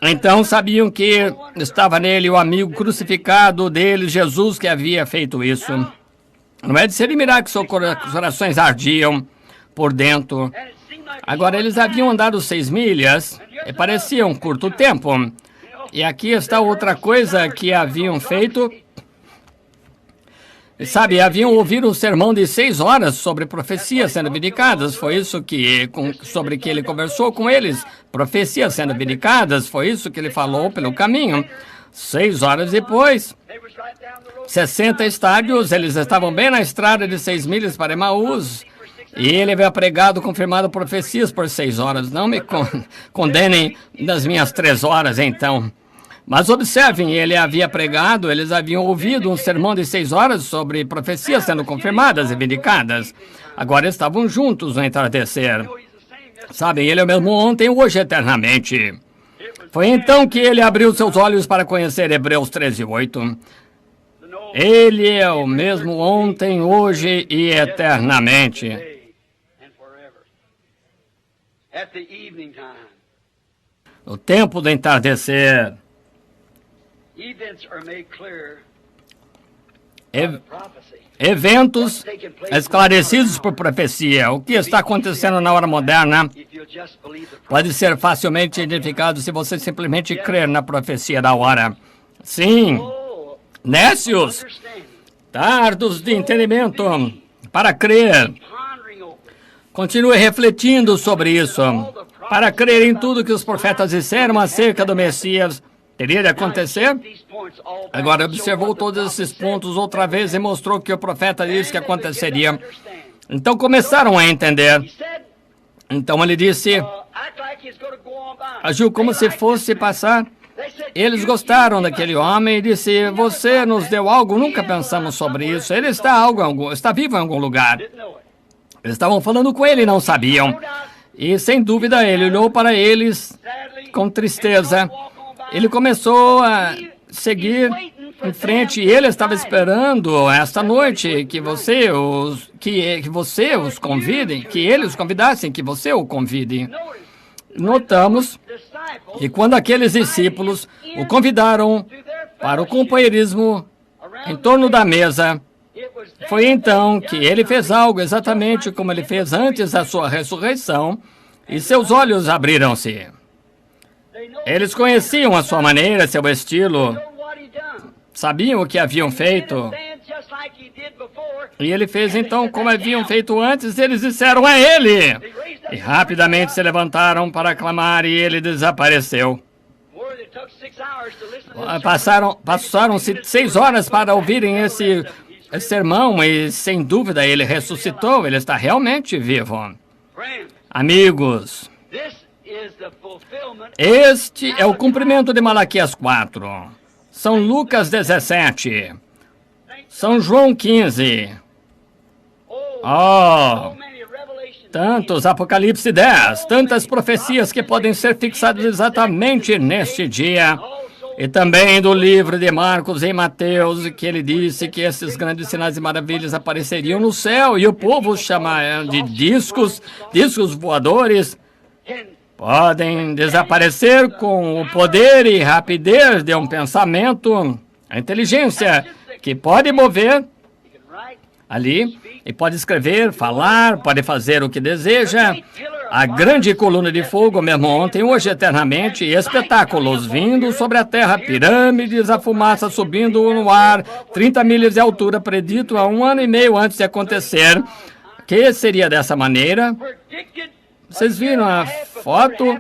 Então sabiam que estava nele o amigo crucificado dele, Jesus, que havia feito isso. Não é de se admirar que seus corações ardiam por dentro. Agora, eles haviam andado 6 milhas e parecia um curto tempo. E aqui está outra coisa que haviam feito. Sabe, haviam ouvido um sermão de 6 horas sobre profecias sendo vindicadas. Foi isso sobre que ele conversou com eles. Profecias sendo vindicadas, foi isso que ele falou pelo caminho. 6 horas depois, 60 estádios, eles estavam bem na estrada de 6 milhas para Emaús. E ele havia pregado, confirmado profecias por 6 horas. Não me condenem das minhas 3 horas, então. Mas observem, ele havia pregado, eles haviam ouvido um sermão de 6 horas sobre profecias sendo confirmadas e vindicadas. Agora estavam juntos no entardecer. Sabem, ele é o mesmo ontem, hoje, eternamente. Foi então que ele abriu seus olhos para conhecer Hebreus 13:8. Ele é o mesmo ontem, hoje e eternamente. No tempo do entardecer. Eventos esclarecidos por profecia. O que está acontecendo na hora moderna pode ser facilmente identificado se você simplesmente crer na profecia da hora. Sim, nécios, tardos de entendimento para crer. Continue refletindo sobre isso. Para crer em tudo que os profetas disseram acerca do Messias, teria de acontecer? Agora observou todos esses pontos outra vez e mostrou que o profeta disse que aconteceria. Então começaram a entender. Então ele disse, agiu como se fosse passar. Eles gostaram daquele homem e disse, você nos deu algo, nunca pensamos sobre isso. Ele está vivo em algum lugar. Eles estavam falando com ele e não sabiam. E sem dúvida ele olhou para eles com tristeza. Ele começou a seguir em frente e ele estava esperando esta noite que você os convide, que eles os convidassem, que você o convide. Notamos que quando aqueles discípulos o convidaram para o companheirismo em torno da mesa, foi então que ele fez algo exatamente como ele fez antes da sua ressurreição e seus olhos abriram-se. Eles conheciam a sua maneira, seu estilo, sabiam o que haviam feito. E ele fez então como haviam feito antes, eles disseram, é ele! E rapidamente se levantaram para clamar e ele desapareceu. Passaram-se 6 horas para ouvirem esse sermão e sem dúvida ele ressuscitou, ele está realmente vivo. Amigos, este é o cumprimento de Malaquias 4, São Lucas 17, São João 15, tantos Apocalipse 10, tantas profecias que podem ser fixadas exatamente neste dia. E também do livro de Marcos e Mateus, que ele disse que esses grandes sinais e maravilhas apareceriam no céu, e o povo chama de discos voadores, podem desaparecer com o poder e rapidez de um pensamento, a inteligência que pode mover ali, e pode escrever, falar, pode fazer o que deseja. A grande coluna de fogo, mesmo ontem, hoje, eternamente, e espetáculos vindo sobre a terra, pirâmides, a fumaça subindo no ar, 30 milhas de altura, predito há 1 ano e meio antes de acontecer. Que seria dessa maneira? Vocês viram a foto.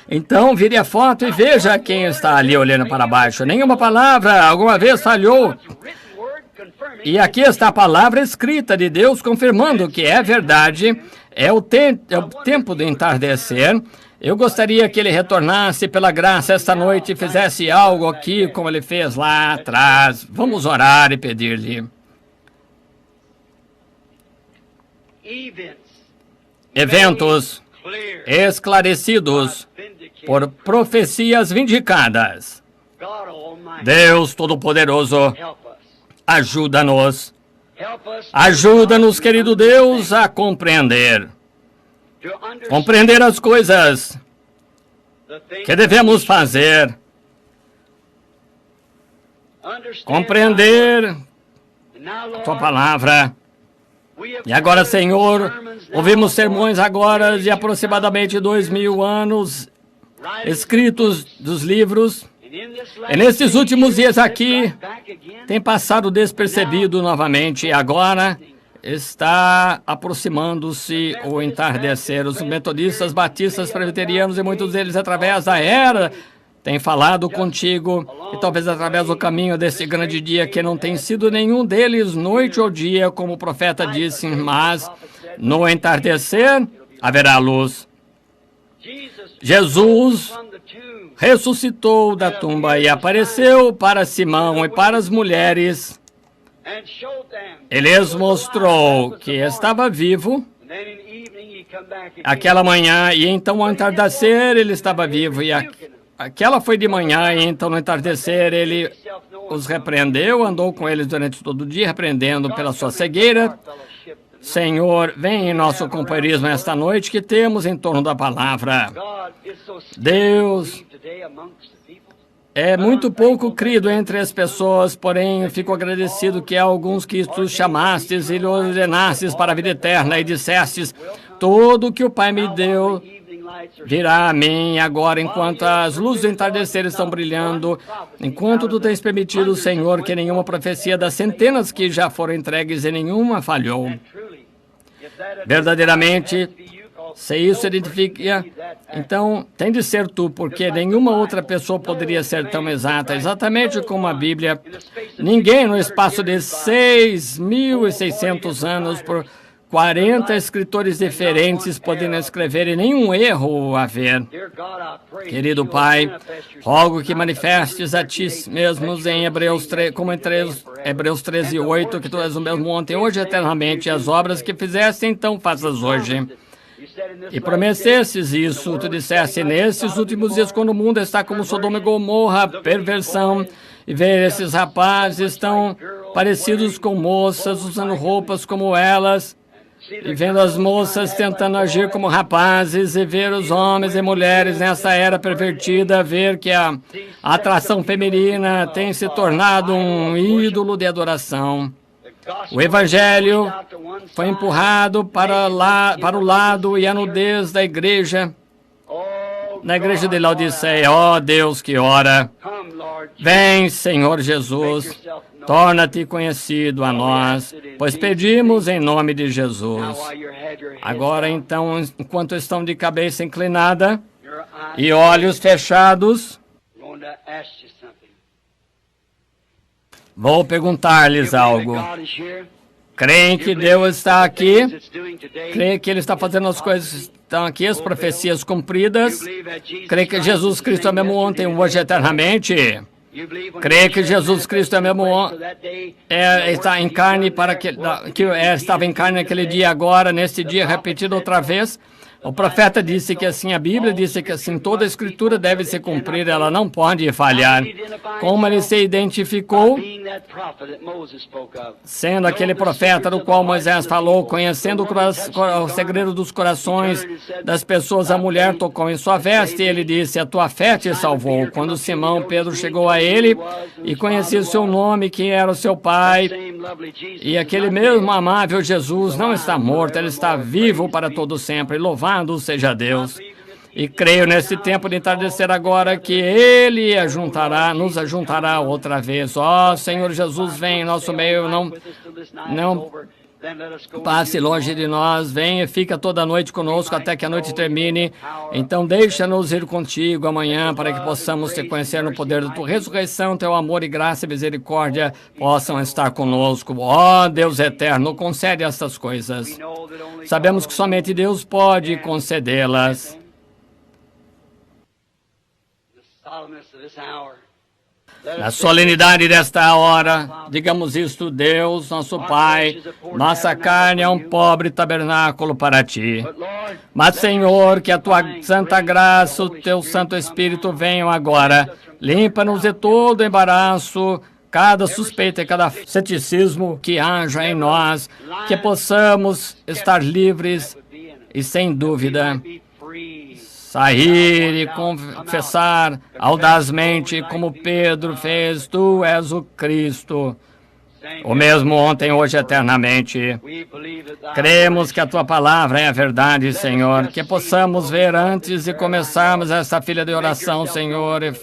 Então, vire a foto e veja quem está ali olhando para baixo. Nenhuma palavra alguma vez falhou. E aqui está a palavra escrita de Deus confirmando que é verdade. É o tempo do entardecer. Eu gostaria que ele retornasse pela graça esta noite e fizesse algo aqui como ele fez lá atrás. Vamos orar e pedir-lhe. Eventos esclarecidos por profecias vindicadas. Deus Todo-Poderoso, ajuda-nos. Ajuda-nos, querido Deus, a compreender as coisas que devemos fazer. Compreender a tua palavra. E agora, Senhor, ouvimos sermões agora de aproximadamente 2000 anos, escritos dos livros. E nesses últimos dias aqui, tem passado despercebido novamente. E agora está aproximando-se o entardecer. Os metodistas, batistas, presbiterianos e muitos deles, através da era, têm falado contigo, e talvez através do caminho desse grande dia, que não tem sido nenhum deles noite ou dia, como o profeta disse, mas no entardecer haverá luz. Jesus ressuscitou da tumba e apareceu para Simão e para as mulheres. Ele lhes mostrou que estava vivo aquela manhã, e então ao entardecer ele estava vivo, e aquela foi de manhã, e então no entardecer ele os repreendeu, andou com eles durante todo o dia, repreendendo pela sua cegueira. Senhor, vem em nosso companheirismo esta noite que temos em torno da palavra. Deus é muito pouco crido entre as pessoas, porém fico agradecido que há alguns que tu chamastes e lhe ordenastes para a vida eterna e dissestes, tudo que o Pai me deu virá a mim agora, enquanto as luzes do entardecer estão brilhando, enquanto tu tens permitido, Senhor, que nenhuma profecia das centenas que já foram entregues e nenhuma falhou. Verdadeiramente, se isso identifica, então tem de ser tu, porque nenhuma outra pessoa poderia ser tão exata, exatamente como a Bíblia. Ninguém no espaço de 6.600 anos, por 40 escritores diferentes podendo escrever e nenhum erro haver. Querido Pai, rogo que manifestes a ti mesmos em Hebreus 3, como em Hebreus 13:8, que tu és o mesmo ontem, hoje, eternamente, as obras que fizeste, então faças hoje. E prometestes isso, tu disseste, nesses últimos dias, quando o mundo está como Sodoma e Gomorra, perversão, e ver esses rapazes estão parecidos com moças, usando roupas como elas, e vendo as moças tentando agir como rapazes, e ver os homens e mulheres nessa era pervertida, ver que a atração feminina tem se tornado um ídolo de adoração. O Evangelho foi empurrado para o lado, e a nudez da igreja, na igreja de Laodiceia, ó Deus que ora, vem, Senhor Jesus, torna-te conhecido a nós, pois pedimos em nome de Jesus. Agora, então, enquanto estão de cabeça inclinada e olhos fechados, vou perguntar-lhes algo. Creem que Deus está aqui? Creem que Ele está fazendo as coisas que estão aqui, as profecias cumpridas? Creem que Jesus Cristo é mesmo ontem, hoje, eternamente? Creio que Jesus Cristo é mesmo está em carne estava em carne naquele dia, agora, neste dia, repetido outra vez. O profeta disse que assim, a Bíblia disse que assim, toda a Escritura deve se cumprir, ela não pode falhar. Como ele se identificou, sendo aquele profeta do qual Moisés falou, conhecendo o segredo dos corações das pessoas, a mulher tocou em sua veste e ele disse, a tua fé te salvou. Quando Simão Pedro chegou a ele e conhecia o seu nome, quem era o seu pai, e aquele mesmo amável Jesus não está morto, ele está vivo para todo sempre, louvado seja Deus. E creio nesse tempo de entardecer agora que Ele nos ajuntará outra vez. Ó Senhor Jesus, vem em nosso meio, passe longe de nós, venha e fica toda a noite conosco até que a noite termine. Então deixa-nos ir contigo amanhã para que possamos te conhecer no poder da tua ressurreição, teu amor e graça e misericórdia possam estar conosco. Ó Deus eterno, concede estas coisas. Sabemos que somente Deus pode concedê-las. Na solenidade desta hora, digamos isto: Deus, nosso Pai, nossa carne é um pobre tabernáculo para Ti. Mas, Senhor, que a Tua santa graça, o Teu Santo Espírito venham agora. Limpa-nos de todo embaraço, cada suspeita e cada ceticismo que haja em nós, que possamos estar livres e, sem dúvida, sair e confessar audazmente, como Pedro fez: Tu és o Cristo, o mesmo ontem, hoje, eternamente. Cremos que a Tua palavra é a verdade, Senhor, que possamos ver antes de começarmos essa fila de oração, Senhor, e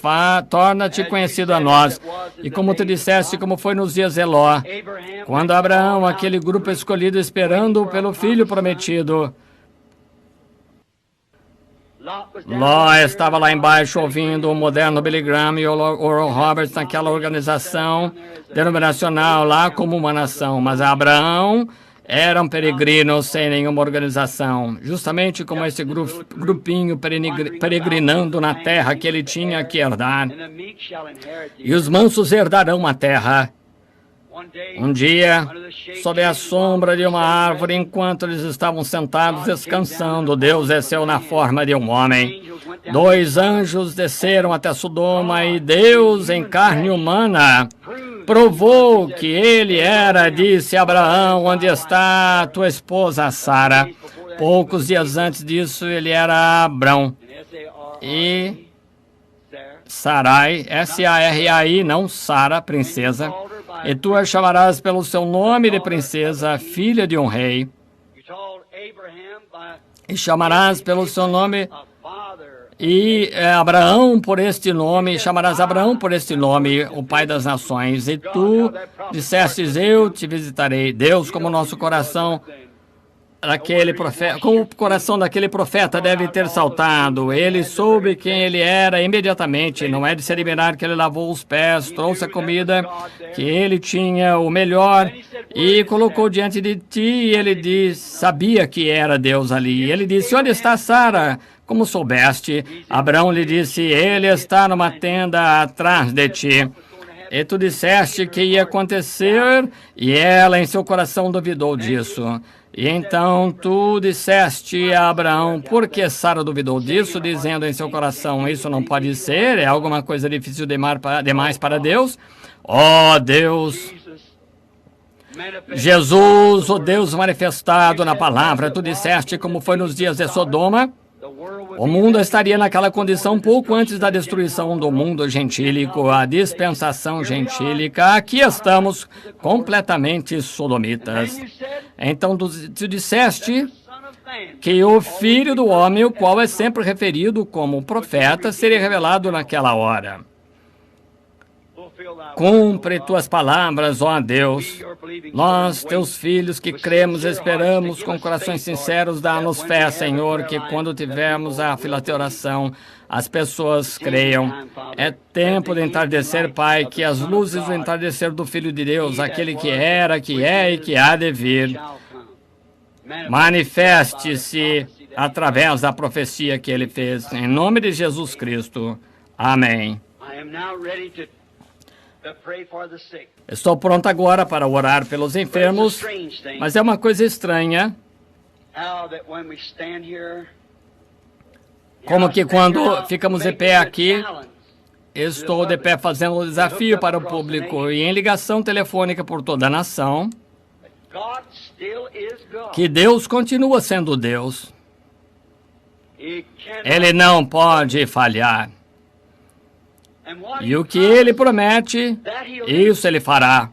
torna-te conhecido a nós. E como Tu disseste, como foi nos dias de Ló, quando Abraão, aquele grupo escolhido esperando pelo filho prometido, Ló estava lá embaixo ouvindo o moderno Billy Graham e o Oral Roberts naquela organização denominacional lá como uma nação. Mas Abraão era um peregrino sem nenhuma organização, justamente como esse grupinho peregrinando na terra que ele tinha que herdar. E os mansos herdarão a terra. Um dia, sob a sombra de uma árvore, enquanto eles estavam sentados descansando, Deus desceu na forma de um homem. 2 anjos desceram até Sodoma e Deus, em carne humana, provou que ele era, disse a Abraão: onde está tua esposa Sara? Poucos dias antes disso, ele era Abrão. E Sarai, S-A-R-A-I, não Sara, princesa. E tu a chamarás pelo seu nome de princesa, filha de um rei. E chamarás pelo seu nome Abraão por este nome, chamarás Abraão por este nome, o pai das nações. E tu dissestes: eu te visitarei. Deus, como nosso coração daquele profeta, como o coração daquele profeta deve ter saltado. Ele soube quem ele era imediatamente. Não é de se admirar que ele lavou os pés, trouxe a comida, que ele tinha o melhor e colocou diante de ti. E ele disse, sabia que era Deus ali. E ele disse: onde está Sara? Como soubeste? Abraão lhe disse: ele está numa tenda atrás de ti. E tu disseste que ia acontecer, e ela em seu coração duvidou disso. E então tu disseste a Abraão: por que Sara duvidou disso, dizendo em seu coração: isso não pode ser, é alguma coisa difícil demais para Deus? Ó Deus, Jesus, o Deus manifestado na palavra, tu disseste como foi nos dias de Sodoma. O mundo estaria naquela condição pouco antes da destruição do mundo gentílico, a dispensação gentílica. Aqui estamos completamente sodomitas. Então tu disseste que o Filho do Homem, o qual é sempre referido como profeta, seria revelado naquela hora. Cumpre tuas palavras, ó Deus. Nós, teus filhos, que cremos e esperamos com corações sinceros, dá-nos fé, Senhor, que quando tivermos a fila de oração, as pessoas creiam. É tempo de entardecer, Pai, que as luzes do entardecer do Filho de Deus, aquele que era, que é e que há de vir, manifeste-se através da profecia que ele fez. Em nome de Jesus Cristo. Amém. Estou pronto agora para orar pelos enfermos, mas é uma coisa estranha, como que quando ficamos de pé aqui, estou de pé fazendo um desafio para o público e em ligação telefônica por toda a nação, que Deus continua sendo Deus. Ele não pode falhar. E o que ele promete, isso ele fará.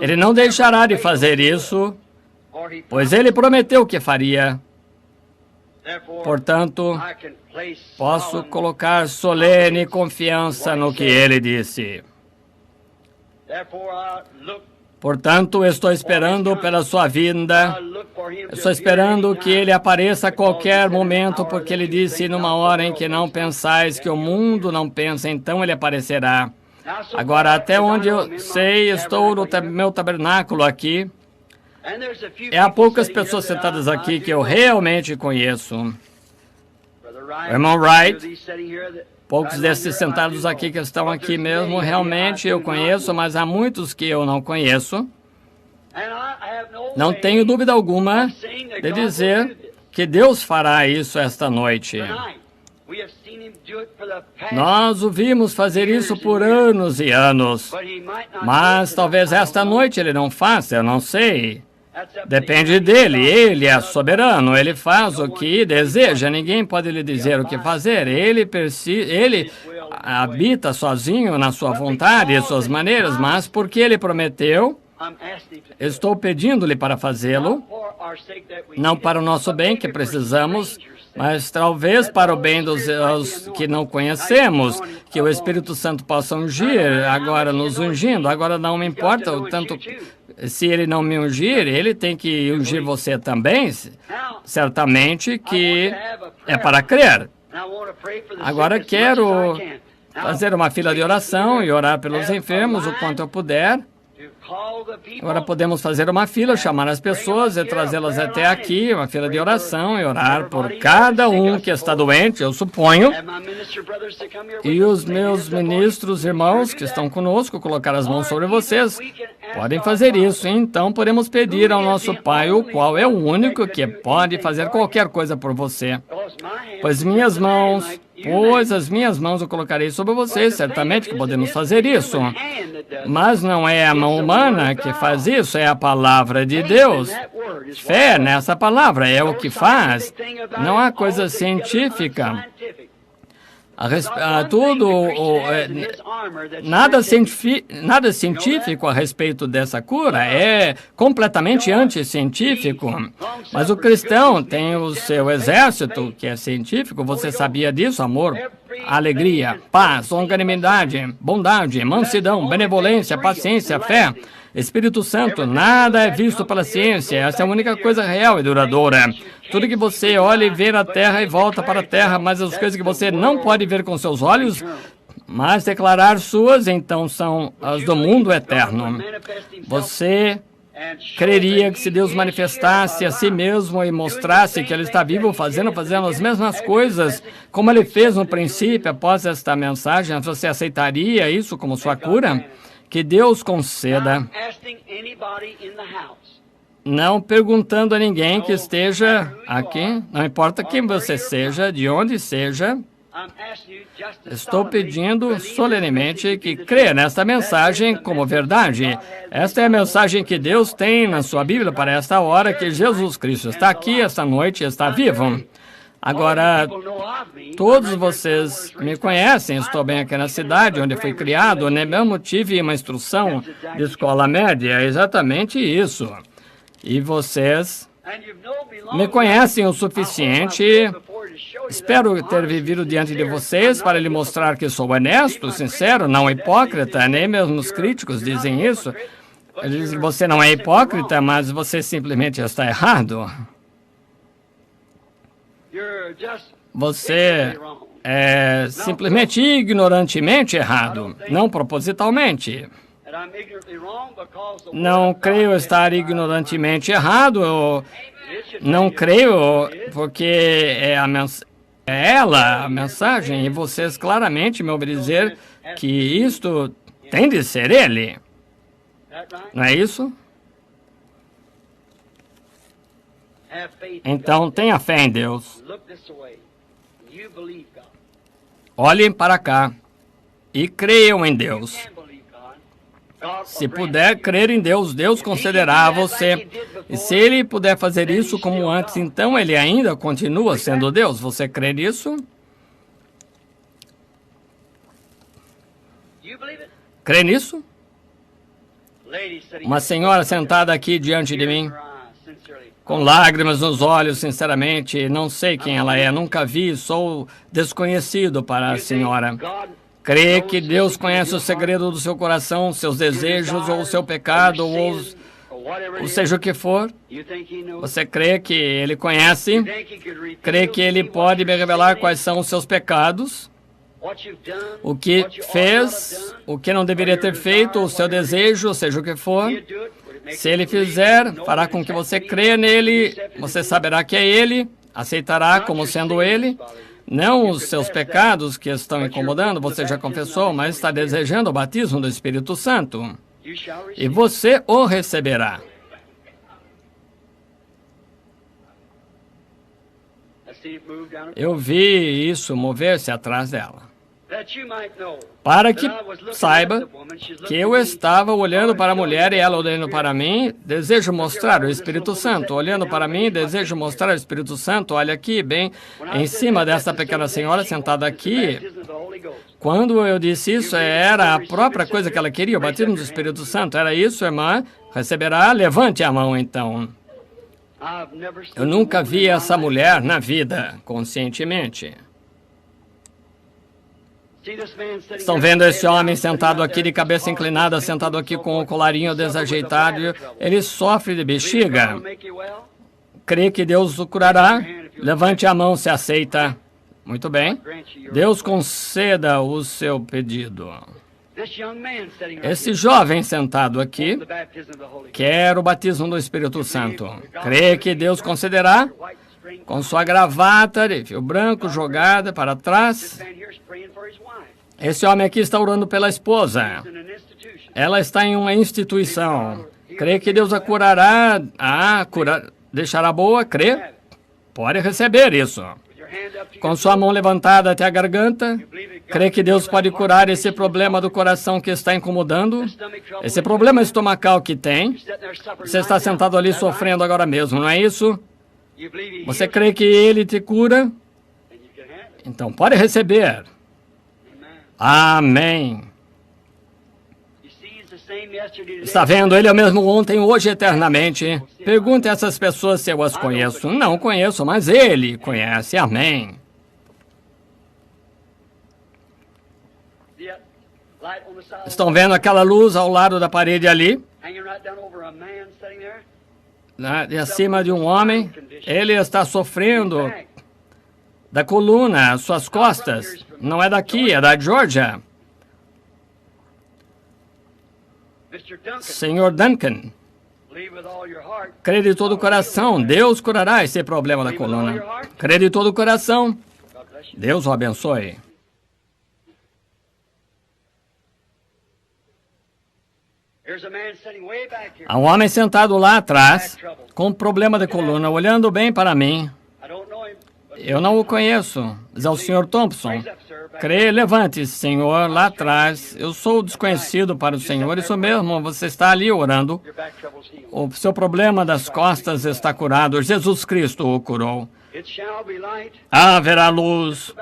Ele não deixará de fazer isso, pois ele prometeu que faria. Portanto, posso colocar solene confiança no que ele disse. Portanto, estou esperando pela sua vinda. Estou esperando que ele apareça a qualquer momento, porque ele disse, numa hora em que não pensais, que o mundo não pensa, então ele aparecerá. Agora, até onde eu sei, estou no meu tabernáculo aqui. E há poucas pessoas sentadas aqui que eu realmente conheço. O irmão Wright, poucos desses sentados aqui que estão aqui mesmo, realmente eu conheço, mas há muitos que eu não conheço. Não tenho dúvida alguma de dizer que Deus fará isso esta noite. Nós o vimos fazer isso por anos e anos, mas talvez esta noite ele não faça, eu não sei. Depende dele, ele é soberano, ele faz o que deseja, ninguém pode lhe dizer o que fazer, ele habita sozinho na sua vontade e suas maneiras, mas porque ele prometeu, estou pedindo-lhe para fazê-lo, não para o nosso bem que precisamos, mas talvez para o bem dos que não conhecemos, que o Espírito Santo possa ungir, agora nos ungindo, agora não me importa o tanto. Se ele não me ungir, ele tem que ungir você também, certamente que é para crer. Agora quero fazer uma fila de oração e orar pelos enfermos o quanto eu puder. Agora podemos fazer uma fila, chamar as pessoas e trazê-las até aqui, uma fila de oração e orar por cada um que está doente, eu suponho. E os meus ministros, irmãos que estão conosco, colocar as mãos sobre vocês, podem fazer isso. Então podemos pedir ao nosso Pai, o qual é o único que pode fazer qualquer coisa por você. Pois as minhas mãos eu colocarei sobre vocês, certamente que podemos fazer isso. Mas não é a mão humana que faz isso, é a palavra de Deus. Fé nessa palavra é o que faz. Não há coisa científica. Nada científico a respeito dessa cura, é completamente anticientífico. Mas o cristão tem o seu exército, que é científico, você sabia disso? Amor, alegria, paz, longanimidade, bondade, mansidão, benevolência, paciência, fé, Espírito Santo. Nada é visto pela ciência, essa é a única coisa real e duradoura. Tudo que você olha e vê na terra e volta para a terra, mas as coisas que você não pode ver com seus olhos, mas declarar suas, então são as do mundo eterno. Você creria que se Deus manifestasse a si mesmo e mostrasse que Ele está vivo, fazendo as mesmas coisas como Ele fez no princípio, após esta mensagem, você aceitaria isso como sua cura? Que Deus conceda. Não perguntando a ninguém que esteja aqui, não importa quem você seja, de onde seja, estou pedindo solenemente que creia nesta mensagem como verdade. Esta é a mensagem que Deus tem na sua Bíblia para esta hora, que Jesus Cristo está aqui esta noite e está vivo. Agora, todos vocês me conhecem, estou bem aqui na cidade onde fui criado, né? Mesmo tive uma instrução de escola média, é exatamente isso. E vocês me conhecem o suficiente. Espero ter vivido diante de vocês para lhe mostrar que sou honesto, sincero, não hipócrita, nem mesmo os críticos dizem isso. Eles dizem que você não é hipócrita, mas você simplesmente está errado. Você é simplesmente ignorantemente errado, não propositalmente. Não creio estar ignorantemente errado, não creio porque é ela a mensagem e vocês claramente me obedecer que isto tem de ser ele. Não é isso? Então tenha fé em Deus. Olhem para cá e creiam em Deus. Se puder crer em Deus, Deus concederá a você. E se Ele puder fazer isso como antes, então Ele ainda continua sendo Deus. Você crê nisso? Crê nisso? Uma senhora sentada aqui diante de mim, com lágrimas nos olhos, sinceramente, não sei quem ela é, nunca vi, sou desconhecido para a senhora. Crê que Deus conhece o segredo do seu coração, seus desejos, ou o seu pecado, ou seja o que for. Você crê que Ele conhece? Crê que Ele pode me revelar quais são os seus pecados? O que fez, o que não deveria ter feito, o seu desejo, seja o que for. Se Ele fizer, fará com que você creia nele, você saberá que é Ele, aceitará como sendo Ele. Não os seus pecados que estão incomodando, você já confessou, mas está desejando o batismo do Espírito Santo. E você o receberá. Eu vi isso mover-se atrás dela. Para que saiba que eu estava olhando para a mulher e ela olhando para mim, desejo mostrar o Espírito Santo. Olhando para mim, desejo mostrar o Espírito Santo. Olha aqui, bem em cima dessa pequena senhora sentada aqui. Quando eu disse isso, era a própria coisa que ela queria, o batismo do Espírito Santo. Era isso, irmã? Receberá? Levante a mão, então. Eu nunca vi essa mulher na vida, conscientemente. Estão vendo esse homem sentado aqui de cabeça inclinada, sentado aqui com o colarinho desajeitado? Ele sofre de bexiga. Crê que Deus o curará? Levante a mão se aceita. Muito bem. Deus conceda o seu pedido. Esse jovem sentado aqui quer o batismo do Espírito Santo. Crê que Deus concederá? Com sua gravata de fio branco jogada para trás. Esse homem aqui está orando pela esposa. Ela está em uma instituição. Crê que Deus a curará? Deixará boa? Crê? Pode receber isso. Com sua mão levantada até a garganta, crê que Deus pode curar esse problema do coração que está incomodando? Esse problema estomacal que tem? Você está sentado ali sofrendo agora mesmo, não é isso? Você crê que Ele te cura? Então pode receber. Amém. Está vendo? Ele é o mesmo ontem, hoje, eternamente. Pergunte a essas pessoas se eu as conheço. Não conheço, mas Ele conhece. Amém. Estão vendo aquela luz ao lado da parede ali? De acima de um homem. Ele está sofrendo da coluna, suas costas. Não é daqui, é da Geórgia. Senhor Duncan, crê de todo o coração, Deus curará esse problema da coluna. Crê de todo o coração, Deus o abençoe. Há um homem sentado lá atrás, com problema de coluna, olhando bem para mim. Eu não o conheço, mas é o Sr. Thompson. Crê, levante-se, Senhor, lá atrás. Eu sou desconhecido para o Senhor, isso mesmo, você está ali orando. O seu problema das costas está curado, Jesus Cristo o curou. Haverá luz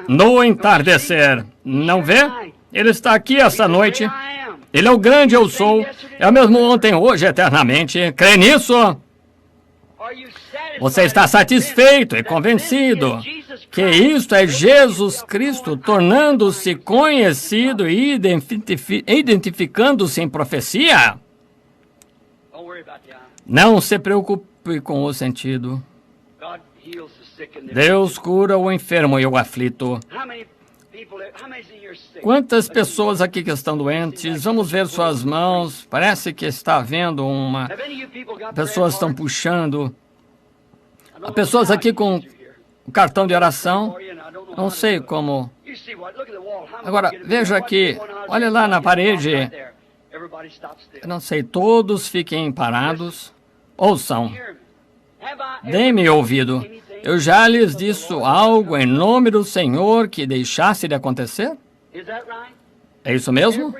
no entardecer. Não vê? Ele está aqui esta noite. Ele é o grande eu sou. É o mesmo ontem, hoje, eternamente. Crê nisso? Você está satisfeito e convencido que isto é Jesus Cristo tornando-se conhecido e identificando-se em profecia? Não se preocupe com o sentido. Deus cura o enfermo e o aflito. Quantas pessoas aqui que estão doentes? Vamos ver suas mãos. Parece que está havendo uma... Pessoas estão puxando. Há pessoas aqui com o cartão de oração. Não sei como... Agora, veja aqui. Olha lá na parede. Eu não sei, todos fiquem parados. Ouçam. Deem-me ouvido. Eu já lhes disse algo em nome do Senhor que deixasse de acontecer? É isso mesmo?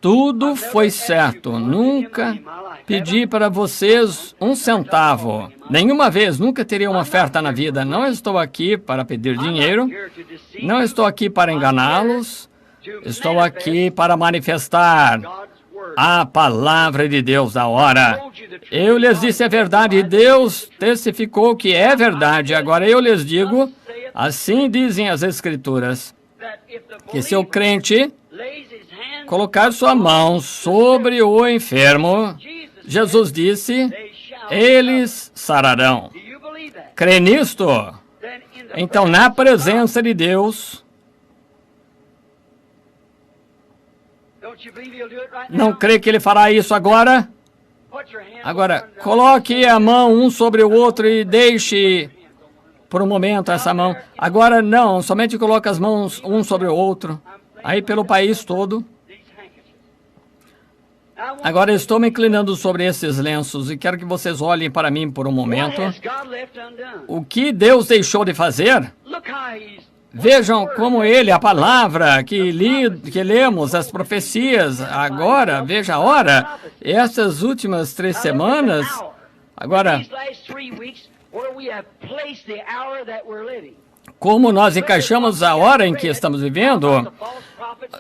Tudo foi certo. Nunca pedi para vocês um centavo. Nenhuma vez, nunca teria uma oferta na vida. Não estou aqui para pedir dinheiro. Não estou aqui para enganá-los. Estou aqui para manifestar a palavra de Deus da hora. Eu lhes disse a verdade e Deus testificou que é verdade. Agora eu lhes digo, assim dizem as Escrituras. que se o crente colocar sua mão sobre o enfermo, Jesus disse, eles sararão. Crê nisto? Então, na presença de Deus, não crê que Ele fará isso agora? Agora, coloque a mão um sobre o outro e deixe por um momento essa mão. Agora não, somente coloque as mãos um sobre o outro, aí pelo país todo. Agora estou me inclinando sobre esses lenços e quero que vocês olhem para mim por um momento. O que Deus deixou de fazer? Vejam como Ele, a palavra que lemos, as profecias, agora, veja a hora, essas últimas 3 semanas, agora, como nós encaixamos a hora em que estamos vivendo,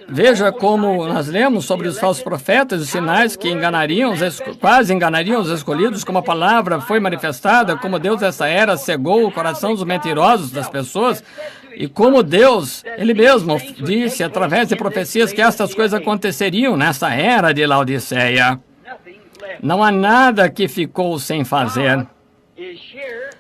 veja como nós lemos sobre os falsos profetas, os sinais que enganariam, quase enganariam os escolhidos, como a palavra foi manifestada, como Deus dessa era cegou o coração dos mentirosos das pessoas, e como Deus, Ele mesmo, disse através de profecias que estas coisas aconteceriam nessa era de Laodiceia. Não há nada que ficou sem fazer.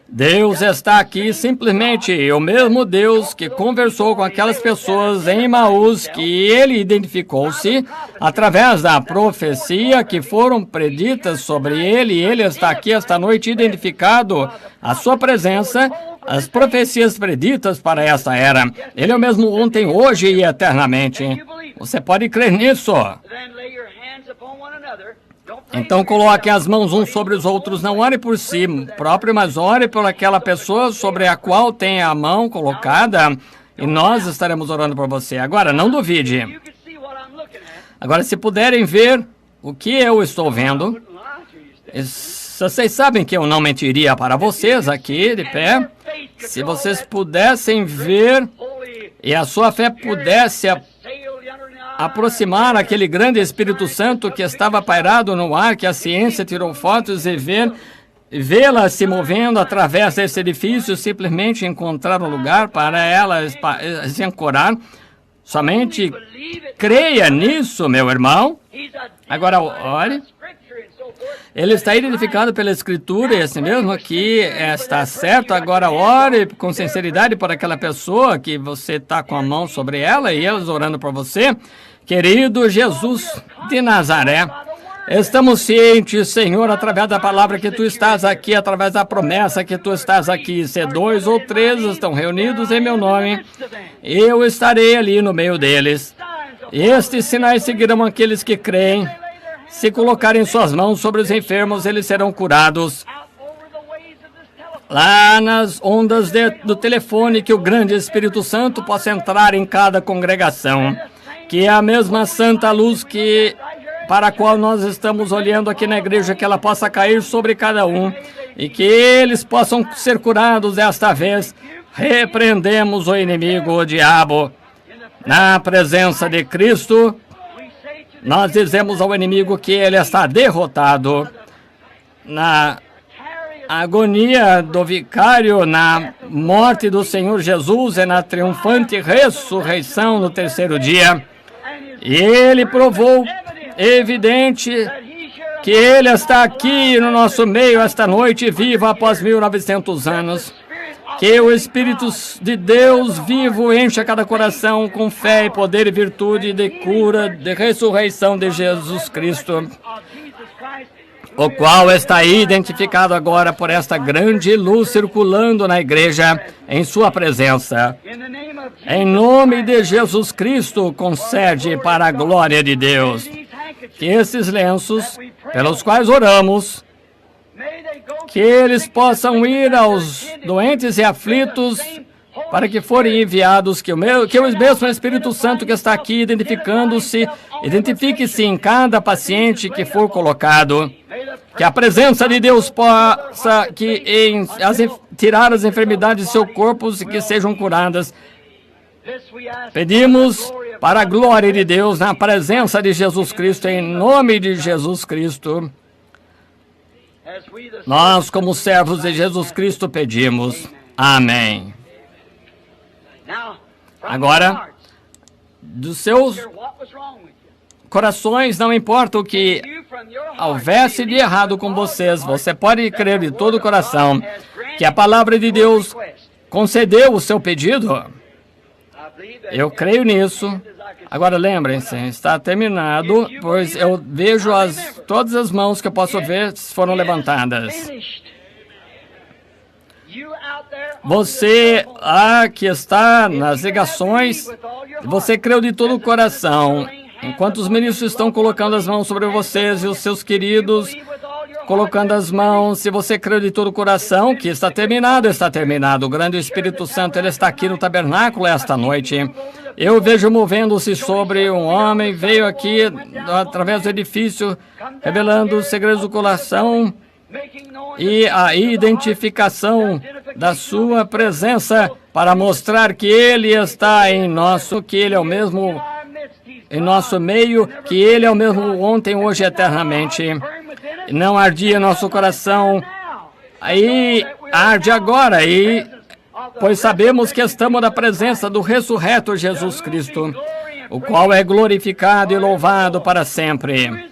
Deus está aqui simplesmente, o mesmo Deus que conversou com aquelas pessoas em Emaús, que Ele identificou-se através da profecia que foram preditas sobre Ele, e Ele está aqui esta noite identificado a sua presença, as profecias preditas para esta era. Ele é o mesmo ontem, hoje e eternamente. Você pode crer nisso? Então coloque as mãos uns sobre os outros, não ore por si próprio, mas ore por aquela pessoa sobre a qual tem a mão colocada, e nós estaremos orando por você. Agora, não duvide. Agora, se puderem ver o que eu estou vendo, vocês sabem que eu não mentiria para vocês aqui de pé. Se vocês pudessem ver e a sua fé pudesse aproximar aquele grande Espírito Santo que estava pairado no ar, que a ciência tirou fotos e vê-la se movendo através desse edifício, simplesmente encontrar um lugar para ela se ancorar. Somente creia nisso, meu irmão. Agora, olhe. Ele está identificado pela Escritura, e assim mesmo aqui está certo. Agora ore com sinceridade por aquela pessoa que você está com a mão sobre ela e eles orando por você. Querido Jesus de Nazaré, estamos cientes, Senhor, através da palavra que Tu estás aqui, através da promessa que Tu estás aqui. Se 2 ou 3 estão reunidos em meu nome, eu estarei ali no meio deles. Estes sinais seguirão aqueles que creem. Se colocarem suas mãos sobre os enfermos, eles serão curados. Lá nas ondas do telefone, que o grande Espírito Santo possa entrar em cada congregação. Que é a mesma santa luz para a qual nós estamos olhando aqui na igreja, que ela possa cair sobre cada um. E que eles possam ser curados desta vez. Repreendemos o inimigo, o diabo. Na presença de Cristo, nós dizemos ao inimigo que ele está derrotado. Na agonia do vicário, na morte do Senhor Jesus e na triunfante ressurreição no 3º dia. E ele provou, evidente, que ele está aqui no nosso meio esta noite, vivo após 1900 anos. Que o Espírito de Deus vivo encha cada coração com fé e poder e virtude de cura, de ressurreição de Jesus Cristo, o qual está identificado agora por esta grande luz circulando na igreja em sua presença. Em nome de Jesus Cristo, concede para a glória de Deus que esses lenços, pelos quais oramos, que eles possam ir aos doentes e aflitos para que forem enviados, que o mesmo Espírito Santo que está aqui identifique-se em cada paciente que for colocado, que a presença de Deus possa tirar as enfermidades de seu corpo e que sejam curadas. Pedimos para a glória de Deus, na presença de Jesus Cristo, em nome de Jesus Cristo. Nós, como servos de Jesus Cristo, pedimos. Amém. Agora, dos seus corações, não importa o que houvesse de errado com vocês, você pode crer de todo o coração que a palavra de Deus concedeu o seu pedido. Eu creio nisso. Agora lembrem-se, está terminado, pois eu vejo todas as mãos que eu posso ver foram levantadas. Você que está nas ligações, você creu de todo o coração. Enquanto os ministros estão colocando as mãos sobre vocês e os seus queridos colocando as mãos, se você creu de todo o coração que está terminado, está terminado. O grande Espírito Santo, ele está aqui no tabernáculo esta noite. Eu vejo movendo-se sobre um homem, veio aqui através do edifício, revelando os segredos do coração e a identificação da sua presença para mostrar que ele está em que ele é o mesmo em nosso meio, que ele é o mesmo ontem, hoje e eternamente. Não ardia nosso coração, aí arde agora, pois sabemos que estamos na presença do ressurreto Jesus Cristo, o qual é glorificado e louvado para sempre,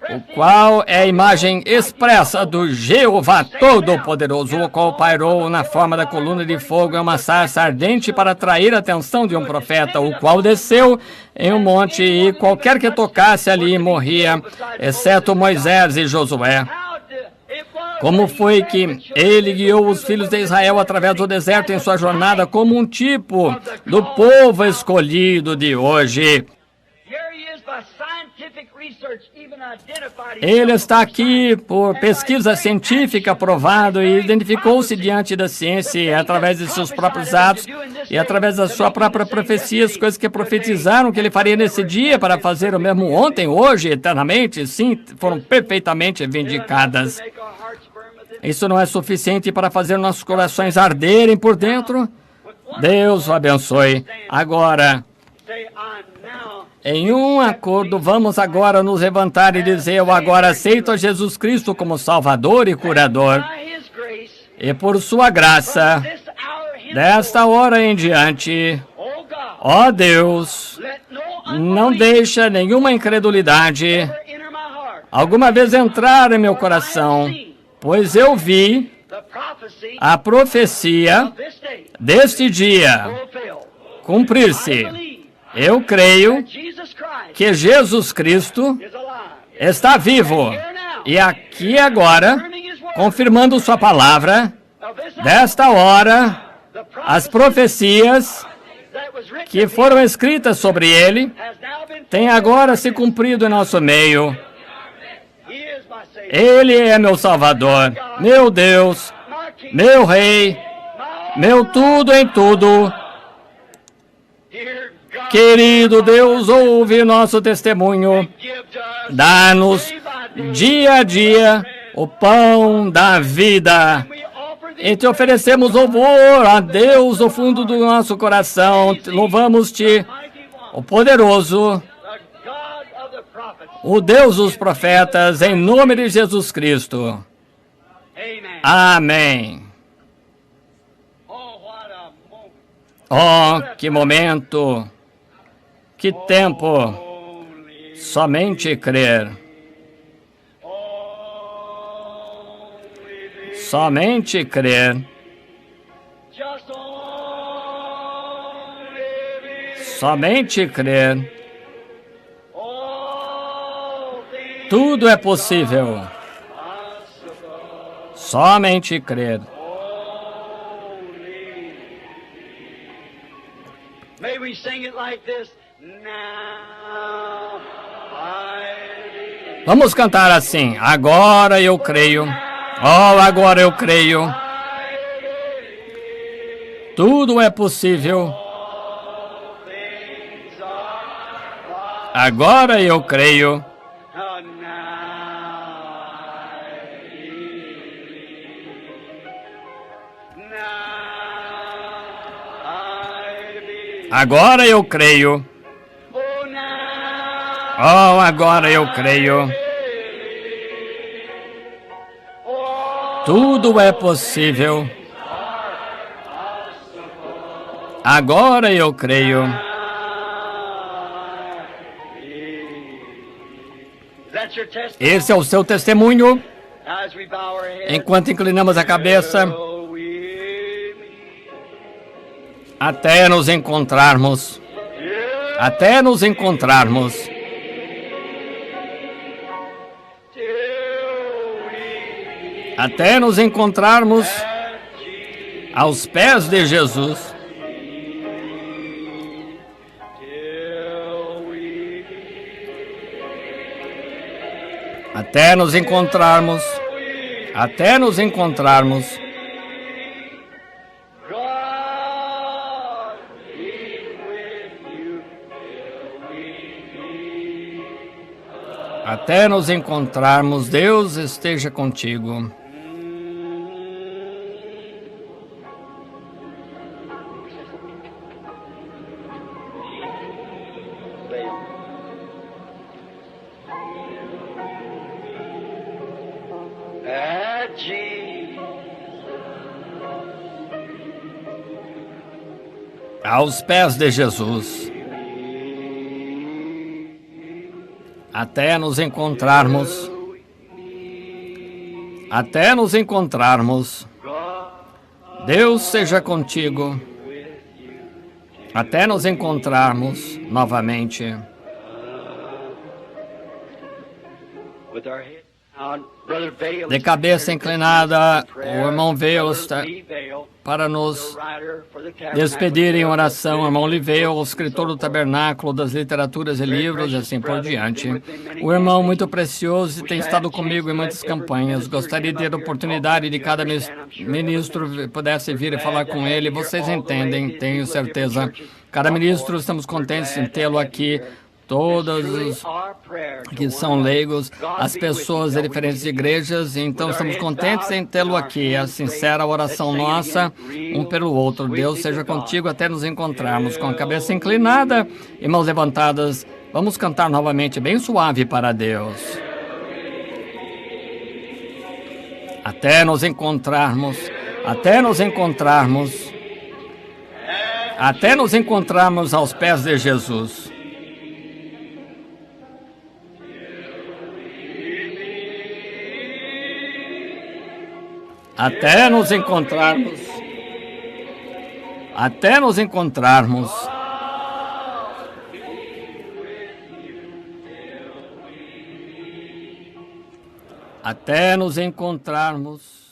o qual é a imagem expressa do Jeová Todo-Poderoso, o qual pairou na forma da coluna de fogo em uma sarça ardente para atrair a atenção de um profeta, o qual desceu em um monte e qualquer que tocasse ali morria, exceto Moisés e Josué. Como foi que ele guiou os filhos de Israel através do deserto em sua jornada como um tipo do povo escolhido de hoje. Ele está aqui por pesquisa científica provado e identificou-se diante da ciência através de seus próprios atos e através da sua própria profecia, as coisas que profetizaram que ele faria nesse dia para fazer o mesmo ontem, hoje, eternamente, sim, foram perfeitamente vindicadas. Isso não é suficiente para fazer nossos corações arderem por dentro? Deus o abençoe. Agora, em um acordo, vamos agora nos levantar e dizer: eu agora aceito a Jesus Cristo como Salvador e Curador. E por sua graça, desta hora em diante, ó Deus, não deixa nenhuma incredulidade alguma vez entrar em meu coração, pois eu vi a profecia deste dia cumprir-se. Eu creio que Jesus Cristo está vivo e aqui agora, confirmando sua palavra, desta hora, as profecias que foram escritas sobre ele têm agora se cumprido em nosso meio. Ele é meu Salvador, meu Deus, meu Rei, meu tudo em tudo. Querido Deus, ouve nosso testemunho. Dá-nos dia a dia o pão da vida. E te oferecemos louvor a Deus do fundo do nosso coração. Louvamos-te, o poderoso, o Deus dos profetas, em nome de Jesus Cristo. Amém. Oh, que momento! Que tempo! Somente crer. Somente crer. Somente crer. Tudo é possível. Somente crer. May we sing it like this. Now I... Vamos cantar assim. Agora eu creio. Oh, agora eu creio. Tudo é possível. Agora eu creio. Agora eu creio. Oh, agora eu creio. Tudo é possível. Agora eu creio. Esse é o seu testemunho. Enquanto inclinamos a cabeça, até nos encontrarmos. Até nos encontrarmos. Até nos encontrarmos aos pés de Jesus. Até nos encontrarmos. Até nos encontrarmos. Até nos encontrarmos, Deus esteja contigo. Aos pés de Jesus. Até nos encontrarmos. Até nos encontrarmos. Deus seja contigo. Até nos encontrarmos novamente. De cabeça inclinada, o irmão Vail está para nos despedir em oração. O irmão Liveu, o escritor do Tabernáculo, das Literaturas e Livros, e assim por diante. O irmão muito precioso tem estado comigo em muitas campanhas. Gostaria de ter a oportunidade de cada ministro pudesse vir e falar com ele. Vocês entendem, tenho certeza. Cada ministro, estamos contentes em tê-lo aqui. Todos os que são leigos, as pessoas de diferentes igrejas, então estamos contentes em tê-lo aqui. É a sincera oração nossa, um pelo outro. Deus seja contigo até nos encontrarmos. Com a cabeça inclinada e mãos levantadas, vamos cantar novamente bem suave para Deus. Até nos encontrarmos, até nos encontrarmos, até nos encontrarmos aos pés de Jesus. Até nos encontrarmos. Até nos encontrarmos. Até nos encontrarmos.